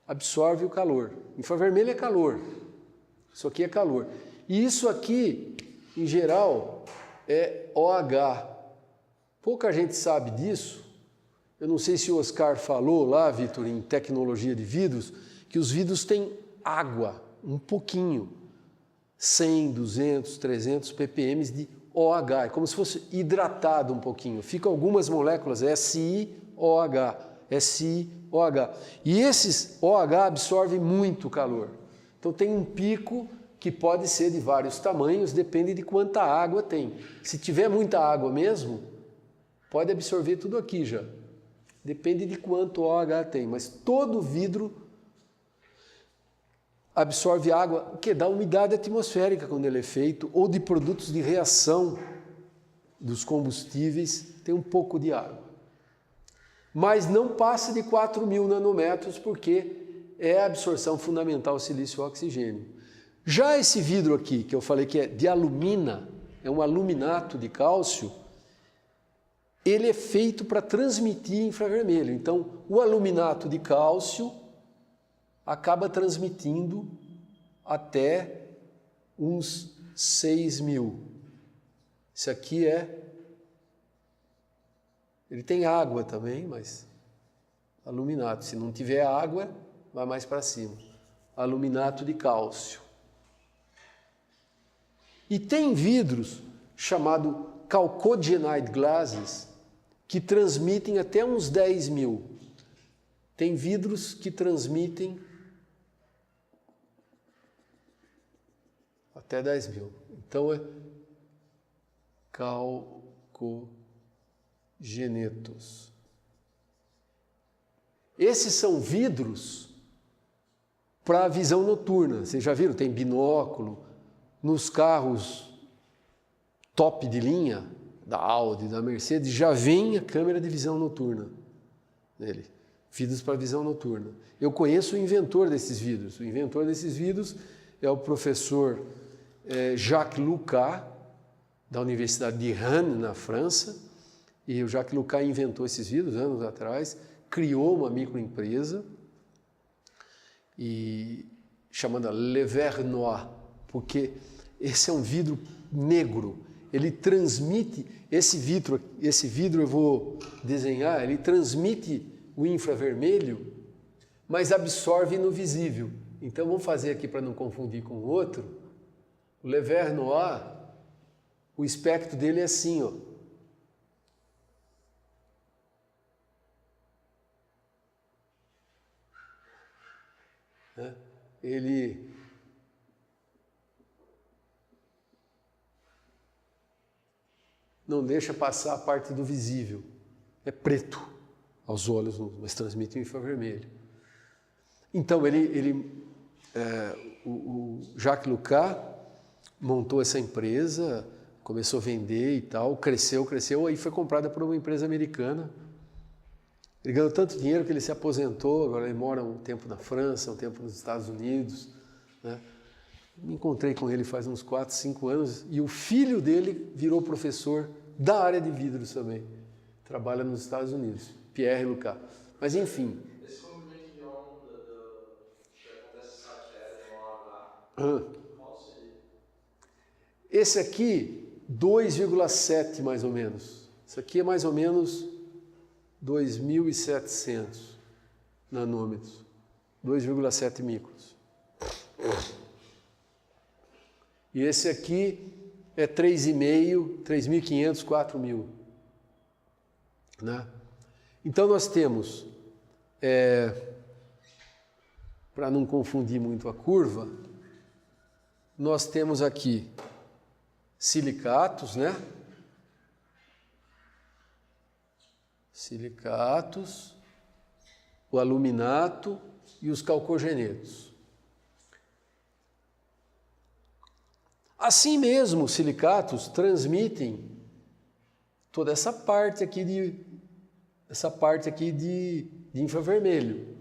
absorve o calor. Infravermelho é calor, isso aqui é calor. E isso aqui, em geral, é OH. Pouca gente sabe disso. Eu não sei se o Oscar falou lá, Vitor, em tecnologia de vidros, que os vidros têm água, um pouquinho, 100, 200, 300 ppm de OH, é como se fosse hidratado um pouquinho. Ficam algumas moléculas, SiOH, SiOH. E esses OH absorvem muito calor. Então tem um pico que pode ser de vários tamanhos, depende de quanta água tem. Se tiver muita água mesmo, pode absorver tudo aqui já. Depende de quanto OH tem, mas todo vidro absorve água, o que dá umidade atmosférica quando ele é feito, ou de produtos de reação dos combustíveis, tem um pouco de água. Mas não passa de 4.000 nanômetros, porque é a absorção fundamental silício-oxigênio. Já esse vidro aqui, que eu falei que é de alumina, é um aluminato de cálcio, ele é feito para transmitir infravermelho. Então, o aluminato de cálcio acaba transmitindo até uns 6.000. Isso aqui ele tem água também, mas aluminato. Se não tiver água, vai mais para cima. Aluminato de cálcio. E tem vidros chamado chalcogenide glasses que transmitem até uns 10.000. Tem vidros que transmitem até 10.000. Então é chalcogenetos. Esses são vidros para visão noturna. Vocês já viram? Tem binóculo. Nos carros top de linha, da Audi, da Mercedes, já vem a câmera de visão noturna nele. Vidros para visão noturna. Eu conheço o inventor desses vidros. O inventor desses vidros é o professor Jacques Lucas, da Universidade de Rennes, na França. E o Jacques Lucas inventou esses vidros anos atrás, criou uma microempresa chamada Le Verre Noir, porque esse é um vidro negro. Ele transmite, esse vidro eu vou desenhar, ele transmite o infravermelho, mas absorve no visível. Então vamos fazer aqui para não confundir com o outro. O Le Verre Noir, o espectro dele é assim, ó. Ele não deixa passar a parte do visível. É preto aos olhos, mas transmite o infravermelho. Então, o Jacques Lucas montou essa empresa, começou a vender e tal, cresceu, aí foi comprada por uma empresa americana. Ele ganhou tanto dinheiro que ele se aposentou, agora ele mora um tempo na França, um tempo nos Estados Unidos, né? Me encontrei com ele faz uns 4, 5 anos e o filho dele virou professor da área de vidros também. Trabalha nos Estados Unidos, Pierre Lucas. Mas enfim. Esse movimento de onda que acontece nessa queda no ar lá, qual seria? Esse aqui, 2,7 mais ou menos. Isso aqui é mais ou menos 2.700 nanômetros. 2,7 micros. E esse aqui é 3,5, 3.500, 4.000. Né? Então nós temos, para não confundir muito a curva, nós temos aqui silicatos, né? Silicatos, o aluminato e os chalcogenetos. Assim mesmo, os silicatos transmitem toda essa parte aqui de infravermelho.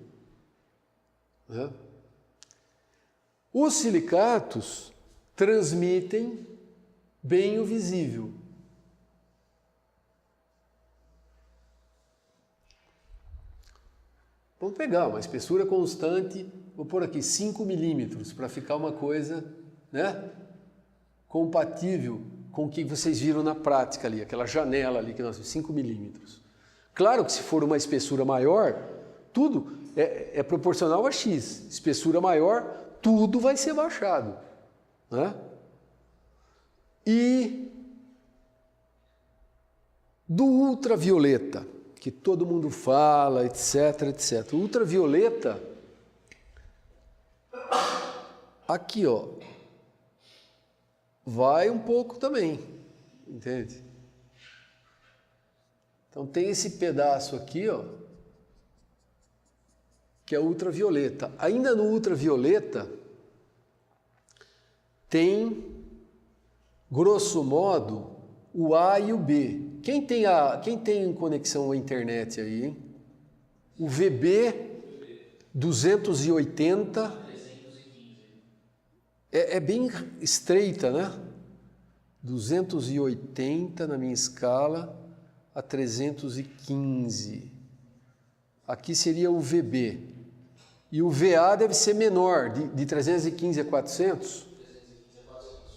Né? Os silicatos transmitem bem o visível. Vamos pegar uma espessura constante, vou pôr aqui 5 milímetros para ficar uma coisa, né, compatível com o que vocês viram na prática ali, aquela janela ali que nós vimos, 5 milímetros. Claro que se for uma espessura maior, tudo é proporcional a X. Espessura maior, tudo vai ser baixado. Né? E do ultravioleta, que todo mundo fala, etc, etc. O ultravioleta, aqui, ó, vai um pouco também, entende? Então tem esse pedaço aqui, ó, que é ultravioleta. Ainda no ultravioleta tem, grosso modo, o A e o B. Quem tem conexão à internet aí, hein? O VB 280 é bem estreita, né? 280 na minha escala a 315. Aqui seria o VB. E o VA deve ser menor, de 315 a 400?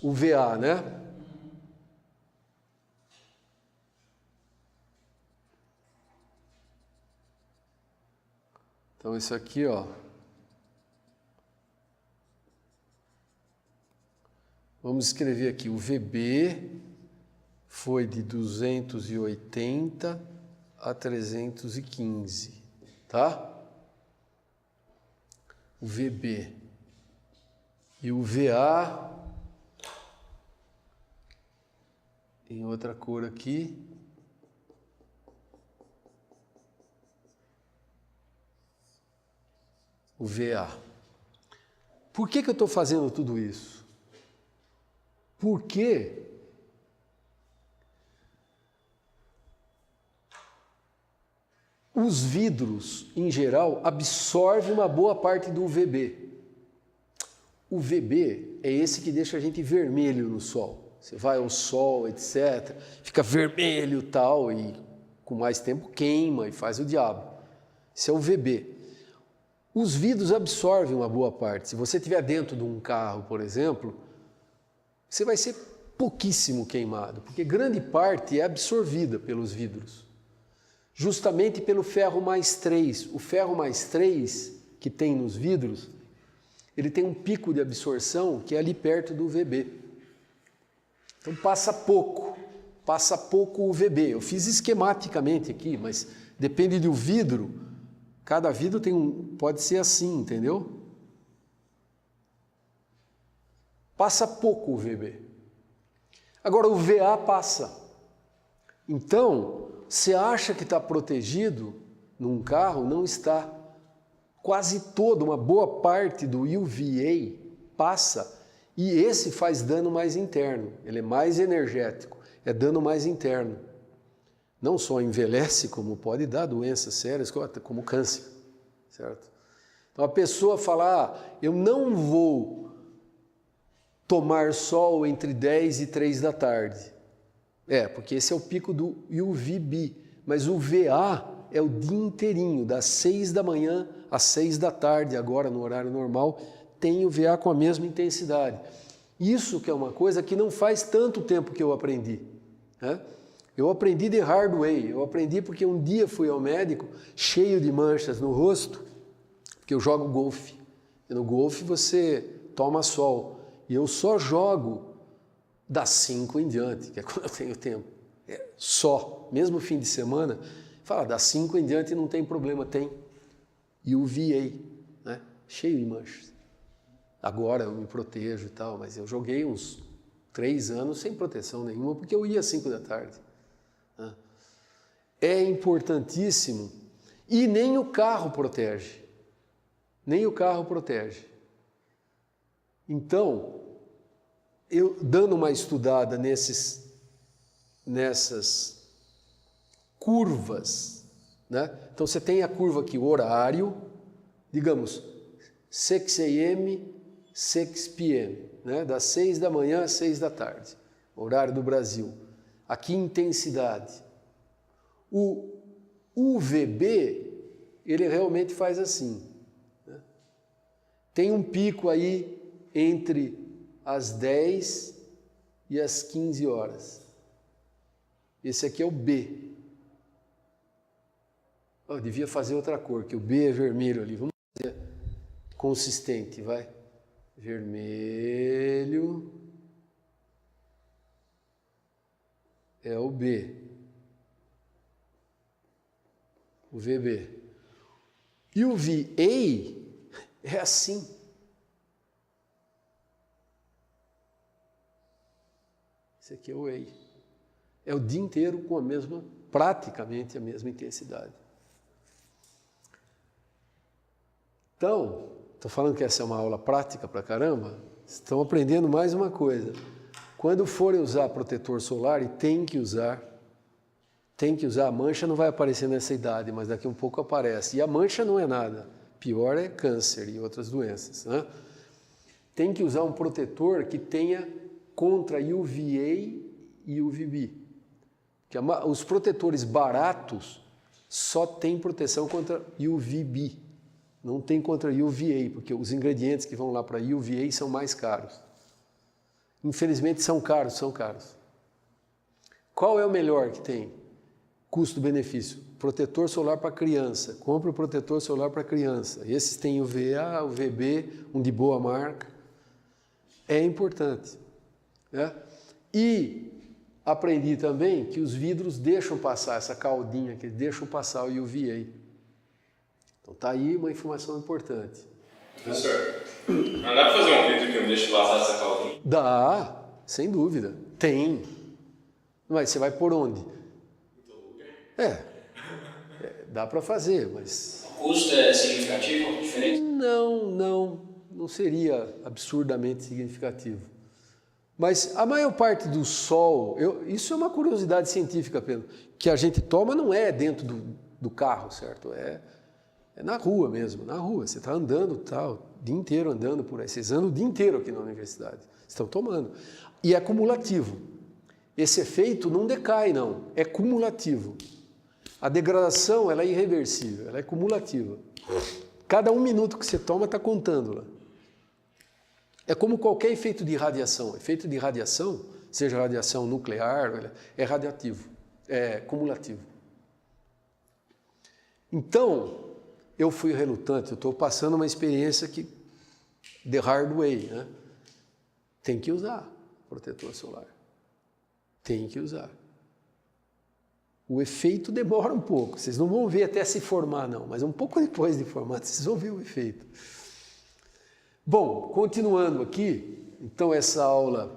O VA, né? Então, isso aqui, ó. Vamos escrever aqui, o VB foi de 280 a 315, tá? O VB. E o VA, em outra cor aqui, o VA. Por que eu estou fazendo tudo isso? Porque os vidros, em geral, absorvem uma boa parte do UVB. O VB é esse que deixa a gente vermelho no sol. Você vai ao sol, etc., fica vermelho tal, e com mais tempo queima e faz o diabo. Esse é o VB. Os vidros absorvem uma boa parte. Se você estiver dentro de um carro, por exemplo, você vai ser pouquíssimo queimado, porque grande parte é absorvida pelos vidros. Justamente pelo ferro mais 3. O ferro mais 3 que tem nos vidros, ele tem um pico de absorção que é ali perto do UVB. Então passa pouco o UVB. Eu fiz esquematicamente aqui, mas depende do vidro. Cada vidro tem pode ser assim, entendeu? Passa pouco o UVB. Agora o VA passa. Então, você acha que está protegido num carro? Não está. Quase toda, uma boa parte do UVA passa e esse faz dano mais interno. Ele é mais energético, é dano mais interno. Não só envelhece, como pode dar doenças sérias, como câncer, certo? Então a pessoa fala, eu não vou tomar sol entre 10 e 3 da tarde. Porque esse é o pico do UVB, mas o VA é o dia inteirinho, das 6 da manhã às 6 da tarde, agora no horário normal, tem o VA com a mesma intensidade. Isso que é uma coisa que não faz tanto tempo que eu aprendi, né? Eu aprendi de hard way, eu aprendi porque um dia fui ao médico cheio de manchas no rosto, porque eu jogo golfe, e no golfe você toma sol, e eu só jogo das 5 em diante, que é quando eu tenho tempo, só, mesmo fim de semana, fala, das 5 em diante não tem problema, tem UVA, né? Cheio de manchas. Agora eu me protejo e tal, mas eu joguei uns 3 anos sem proteção nenhuma, porque eu ia às 5 da tarde. É importantíssimo, e nem o carro protege, nem o carro protege. Então, eu dando uma estudada nessas curvas, né? Então você tem a curva aqui, o horário, digamos, 6 a.m., 6 p.m., né? Das 6 da manhã às 6 da tarde, horário do Brasil. Aqui intensidade. O UVB, ele realmente faz assim, né? Tem um pico aí entre as 10 e as 15 horas. Esse aqui é o B. Eu devia fazer outra cor, que o B é vermelho ali. Vamos fazer consistente, vai. Vermelho é o B. O VB. E o VA é assim. Esse aqui é o A. É o dia inteiro com praticamente a mesma intensidade. Então, estou falando que essa é uma aula prática pra caramba, estão aprendendo mais uma coisa. Quando forem usar protetor solar, e tem que usar, a mancha não vai aparecer nessa idade, mas daqui a um pouco aparece. E a mancha não é nada, pior é câncer e outras doenças, né? Tem que usar um protetor que tenha contra UVA e UVB. Que os protetores baratos só têm proteção contra UVB, não tem contra UVA, porque os ingredientes que vão lá para UVA são mais caros. Infelizmente são caros, são caros. Qual é o melhor que tem? Custo-benefício. Protetor solar para criança. Compre o protetor solar para criança. Esses têm UVA, UVB, um de boa marca. É importante. Né? E aprendi também que os vidros deixam passar essa caldinha, que deixam passar o UVA. Então tá aí uma informação importante. Professor, não dá para fazer um vidro que não deixa passar essa caldinha? Dá, sem dúvida. Tem. Mas você vai por onde? Dá para fazer, mas... O custo é significativo, diferente? Não seria absurdamente significativo. Mas a maior parte do sol, isso é uma curiosidade científica, Pedro, que a gente toma não é dentro do carro, certo? É na rua mesmo, na rua. Você está andando, o dia inteiro andando por aí. Vocês andam o dia inteiro aqui na universidade. Estão tomando. E é cumulativo. Esse efeito não decai, não. É cumulativo. A degradação ela é irreversível, ela é cumulativa. Cada 1 minuto que você toma está contando lá. É como qualquer efeito de radiação. Efeito de radiação, seja radiação nuclear, é radiativo, é cumulativo. Então, eu fui relutante, eu estou passando uma experiência que, the hard way, né? Tem que usar protetor solar. Tem que usar. O efeito demora um pouco, vocês não vão ver até se formar não, mas um pouco depois de formar vocês vão ver o efeito. Bom, continuando aqui, então essa aula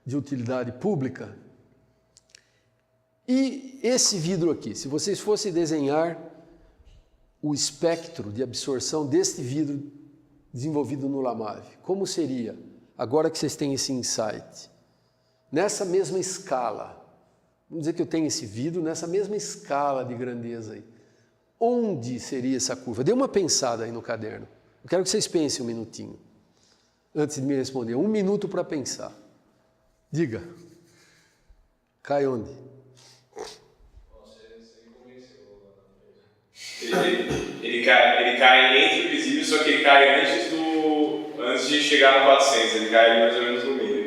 de utilidade pública. E esse vidro aqui, se vocês fossem desenhar o espectro de absorção deste vidro desenvolvido no Lamave, como seria, agora que vocês têm esse insight? Nessa mesma escala, vamos dizer que eu tenho esse vidro nessa mesma escala de grandeza aí. Onde seria essa curva? Dê uma pensada aí no caderno. Eu quero que vocês pensem um minutinho, antes de me responder. 1 minuto para pensar. Diga. Cai onde? Ele cai entre o visível, só que ele cai antes de chegar no 400. Ele cai ali mais ou menos no meio.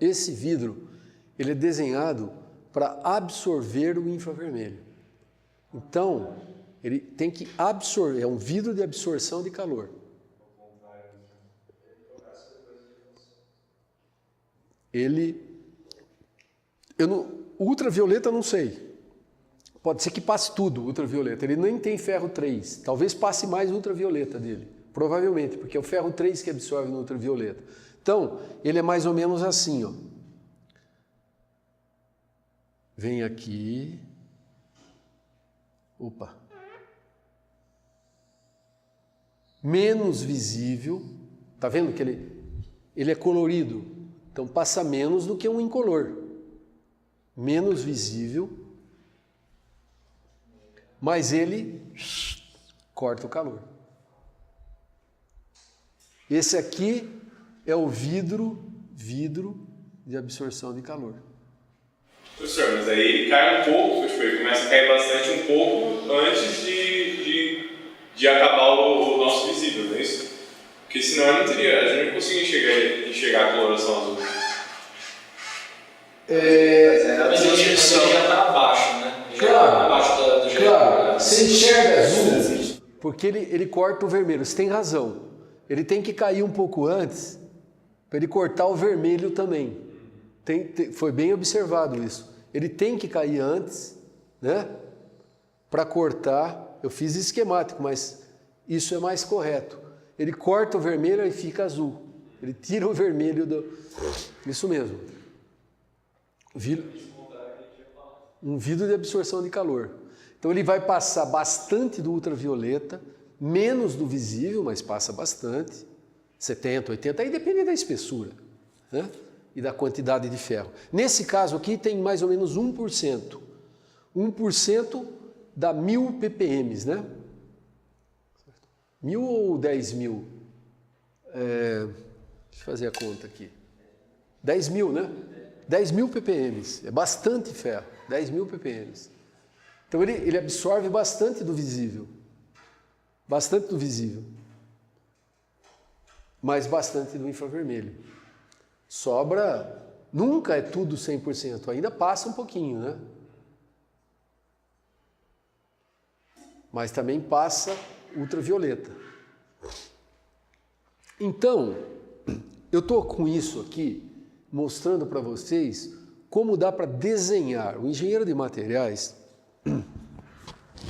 Esse vidro, ele é desenhado para absorver o infravermelho. Então, ele tem que absorver, é um vidro de absorção de calor. O ultravioleta eu não sei. Pode ser que passe tudo, ultravioleta. Ele nem tem ferro 3. Talvez passe mais ultravioleta dele. Provavelmente, porque é o ferro 3 que absorve no ultravioleta. Então, ele é mais ou menos assim, ó. Vem aqui. Opa. Menos visível. Tá vendo que ele é colorido? Então passa menos do que um incolor. Menos visível. Mas ele corta o calor. Esse aqui é o vidro de absorção de calor. Professor, mas aí ele cai um pouco, ele começa a cair bastante um pouco antes de acabar o nosso visível, não é isso? Porque senão a gente não conseguia enxergar a coloração azul. Mas ele já está abaixo, né? Claro, você enxerga azul, porque ele corta o vermelho. Você tem razão. Ele tem que cair um pouco antes para ele cortar o vermelho também. Foi bem observado isso. Ele tem que cair antes, né? Para cortar. Eu fiz esquemático, mas isso é mais correto. Ele corta o vermelho e fica azul. Ele tira o vermelho do... Isso mesmo. Um vidro de absorção de calor. Então ele vai passar bastante do ultravioleta, menos do visível, mas passa bastante. 70, 80, aí depende da espessura, né? E da quantidade de ferro. Nesse caso aqui tem mais ou menos 1%. 1% dá 1000 ppm, né? 1000 ou 10.000? Deixa eu fazer a conta aqui. 10.000, né? 10.000 ppm, é bastante ferro, 10.000 ppm. Então ele absorve bastante do visível, mas bastante do infravermelho. Sobra, nunca é tudo 100%, ainda passa um pouquinho, né? Mas também passa ultravioleta. Então, eu estou com isso aqui, mostrando para vocês como dá para desenhar. O engenheiro de materiais,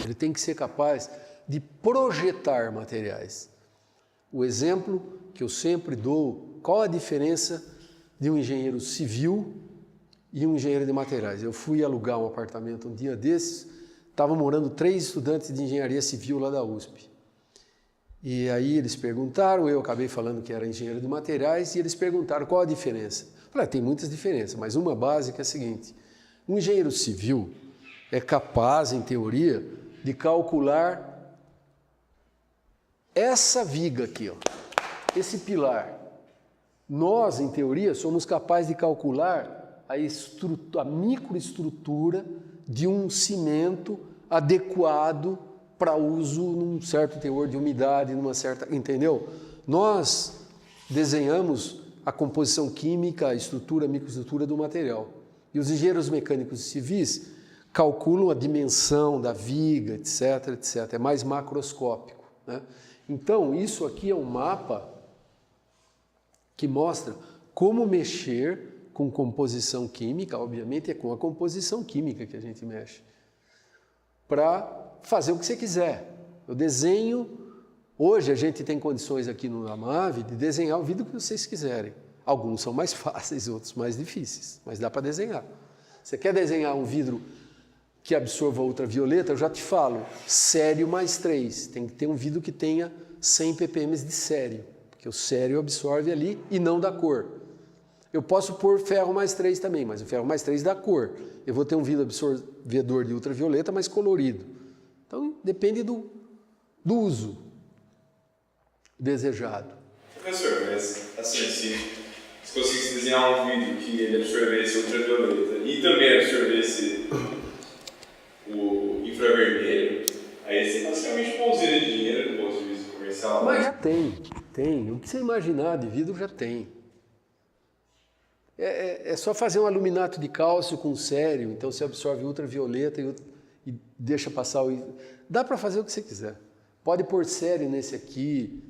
ele tem que ser capaz de projetar materiais. O exemplo que eu sempre dou, qual a diferença de um engenheiro civil e um engenheiro de materiais? Eu fui alugar um apartamento um dia desses, estavam morando 3 estudantes de engenharia civil lá da USP. E aí eles perguntaram, eu acabei falando que era engenheiro de materiais, e eles perguntaram qual a diferença. Eu falei, tem muitas diferenças, mas uma básica é a seguinte: um engenheiro civil é capaz, em teoria, de calcular essa viga aqui, ó, esse pilar. Nós, em teoria, somos capazes de calcular a microestrutura de um cimento adequado para uso num certo teor de umidade, numa certa, entendeu? Nós desenhamos a composição química, a estrutura, a microestrutura do material. E os engenheiros mecânicos civis calculam a dimensão da viga, etc, etc. É mais macroscópico, né? Então, isso aqui é um mapa que mostra como mexer com composição química, obviamente é com a composição química que a gente mexe, para fazer o que você quiser. Eu desenho, hoje a gente tem condições aqui no Amave de desenhar o vidro que vocês quiserem. Alguns são mais fáceis, outros mais difíceis, mas dá para desenhar. Você quer desenhar um vidro que absorva ultravioleta? Eu já te falo, sério mais 3. Tem que ter um vidro que tenha 100 ppm de sério, porque o sério absorve ali e não dá cor. Eu posso pôr ferro mais 3 também, mas o ferro mais 3 dá cor. Eu vou ter um vidro absorvedor de ultravioleta mais colorido. Então, depende do uso desejado. Professor, mas assim, se conseguisse desenhar um vidro que ele absorvesse ultravioleta e também absorvesse o infravermelho, aí você basicamente uma usina de dinheiro do ponto de vista comercial. Mas já tem. O que você imaginar de vidro já tem. É só fazer um aluminato de cálcio com sério, então você absorve ultravioleta e deixa passar o... Dá para fazer o que você quiser. Pode pôr sério nesse aqui.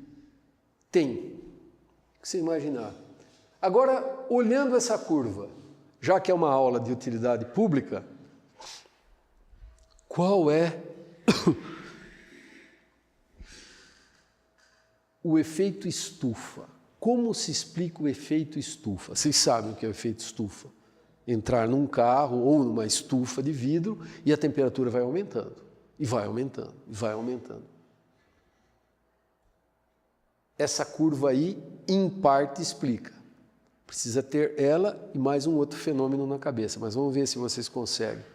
Tem. O que você imaginar. Agora, olhando essa curva, já que é uma aula de utilidade pública, qual é o efeito estufa? Como se explica o efeito estufa? Vocês sabem o que é o efeito estufa? Entrar num carro ou numa estufa de vidro e a temperatura vai aumentando, e vai aumentando, e vai aumentando. Essa curva aí, em parte, explica. Precisa ter ela e mais um outro fenômeno na cabeça, mas vamos ver se vocês conseguem.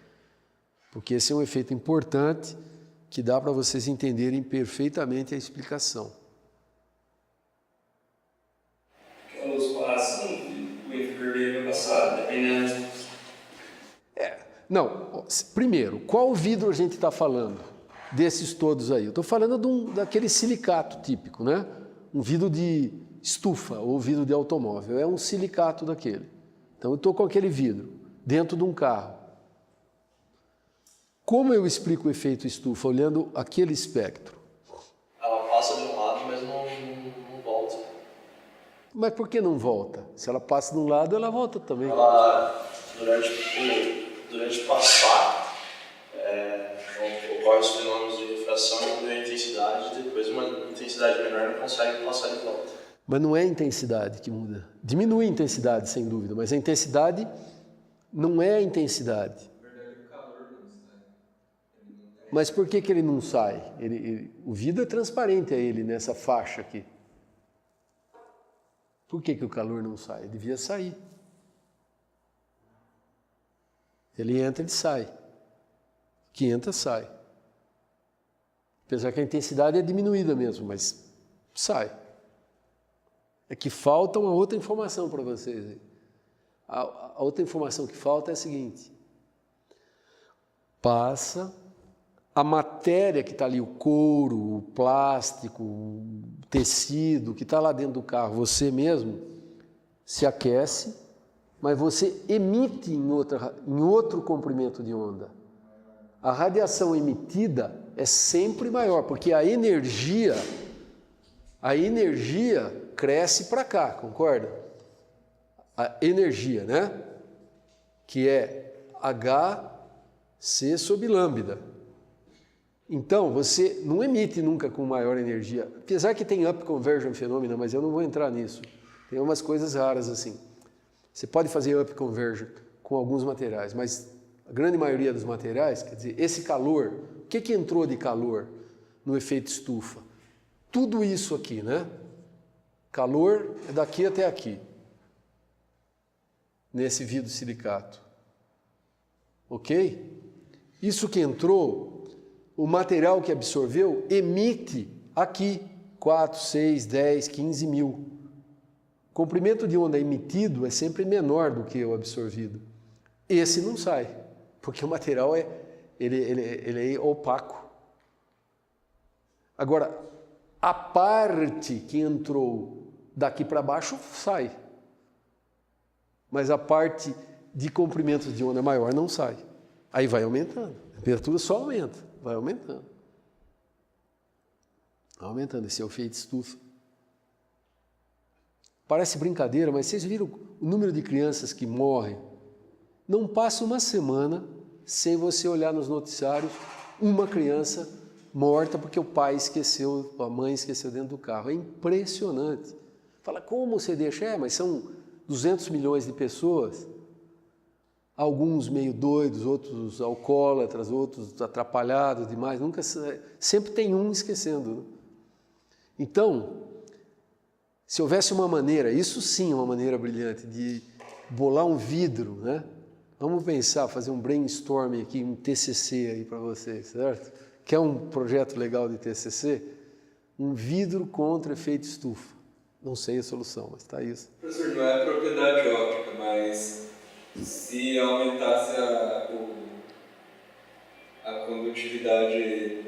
Porque esse é um efeito importante que dá para vocês entenderem perfeitamente a explicação. A luz passa, o infravermelho vai passar, dependendo. Não, primeiro, qual vidro a gente está falando? Desses todos aí. Eu estou falando daquele silicato típico, né? Um vidro de estufa ou vidro de automóvel. É um silicato daquele. Então eu estou com aquele vidro dentro de um carro. Como eu explico o efeito estufa? Olhando aquele espectro. Ela passa de um lado, mas não volta. Mas por que não volta? Se ela passa de um lado, ela volta também. Ela, durante passar, ocorre os fenômenos de refração e a intensidade, depois uma intensidade menor não consegue passar de volta. Mas não é a intensidade que muda. Diminui a intensidade, sem dúvida, mas a intensidade não é a intensidade. Na verdade, o calor não sai. Mas por que ele não sai? O vidro é transparente a ele nessa faixa aqui. Por que o calor não sai? Ele devia sair. Ele entra, ele sai. Que entra, sai. Apesar que a intensidade é diminuída mesmo, mas sai. É que falta uma outra informação para vocês aí. A outra informação que falta é a seguinte: passa a matéria que está ali, o couro, o plástico, o tecido que está lá dentro do carro, você mesmo se aquece, mas você emite em outro comprimento de onda. A radiação emitida é sempre maior, porque a energia cresce para cá, concorda? A energia, né? Que é HC sob lambda. Então, você não emite nunca com maior energia, apesar que tem up conversion fenômeno, mas eu não vou entrar nisso. Tem umas coisas raras assim. Você pode fazer up conversion com alguns materiais, mas a grande maioria dos materiais, quer dizer, esse calor, o que entrou de calor no efeito estufa? Tudo isso aqui, né? Calor é daqui até aqui, nesse vidro silicato. Ok? Isso que entrou, o material que absorveu emite aqui 4, 6, 10, 15 mil. O comprimento de onda emitido é sempre menor do que o absorvido. Esse não sai, porque o material ele é opaco. Agora, a parte que entrou daqui para baixo sai, mas a parte de comprimento de onda maior não sai. Aí vai aumentando, a temperatura só aumenta, vai aumentando. Vai aumentando, esse é o efeito estufa. Parece brincadeira, mas vocês viram o número de crianças que morrem? Não passa uma semana sem você olhar nos noticiários uma criança morta porque o pai esqueceu, a mãe esqueceu dentro do carro. É impressionante. Fala, como você deixa? Mas são 200 milhões de pessoas, alguns meio doidos, outros alcoólatras, outros atrapalhados demais, sempre tem um esquecendo. Né? Então, se houvesse uma maneira, isso sim é uma maneira brilhante, de bolar um vidro, né? Vamos pensar, fazer um brainstorming aqui, um TCC aí para vocês, certo? Que é um projeto legal de TCC, um vidro contra efeito estufa. Não sei a solução, mas está isso. Professor, não é propriedade óptica, mas se aumentasse a condutividade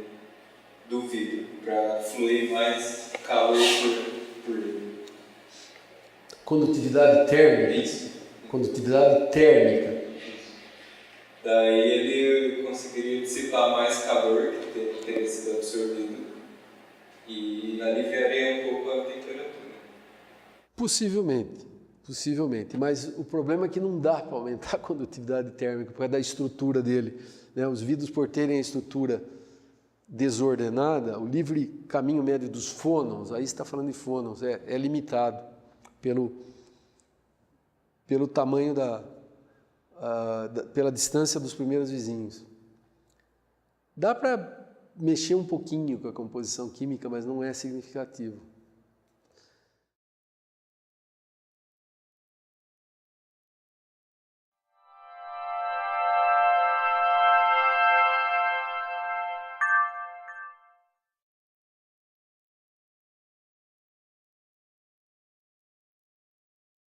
do vidro para fluir mais calor por condutividade térmica. Isso. Condutividade térmica. Daí ele conseguiria dissipar mais calor que teria sido absorvido e aliviaria um pouco a temperatura. Possivelmente, mas o problema é que não dá para aumentar a condutividade térmica por causa da estrutura dele. Né? Os vidros, por terem a estrutura desordenada, o livre caminho médio dos fônons, aí você está falando de fônons, é limitado pelo tamanho pela distância dos primeiros vizinhos. Dá para mexer um pouquinho com a composição química, mas não é significativo.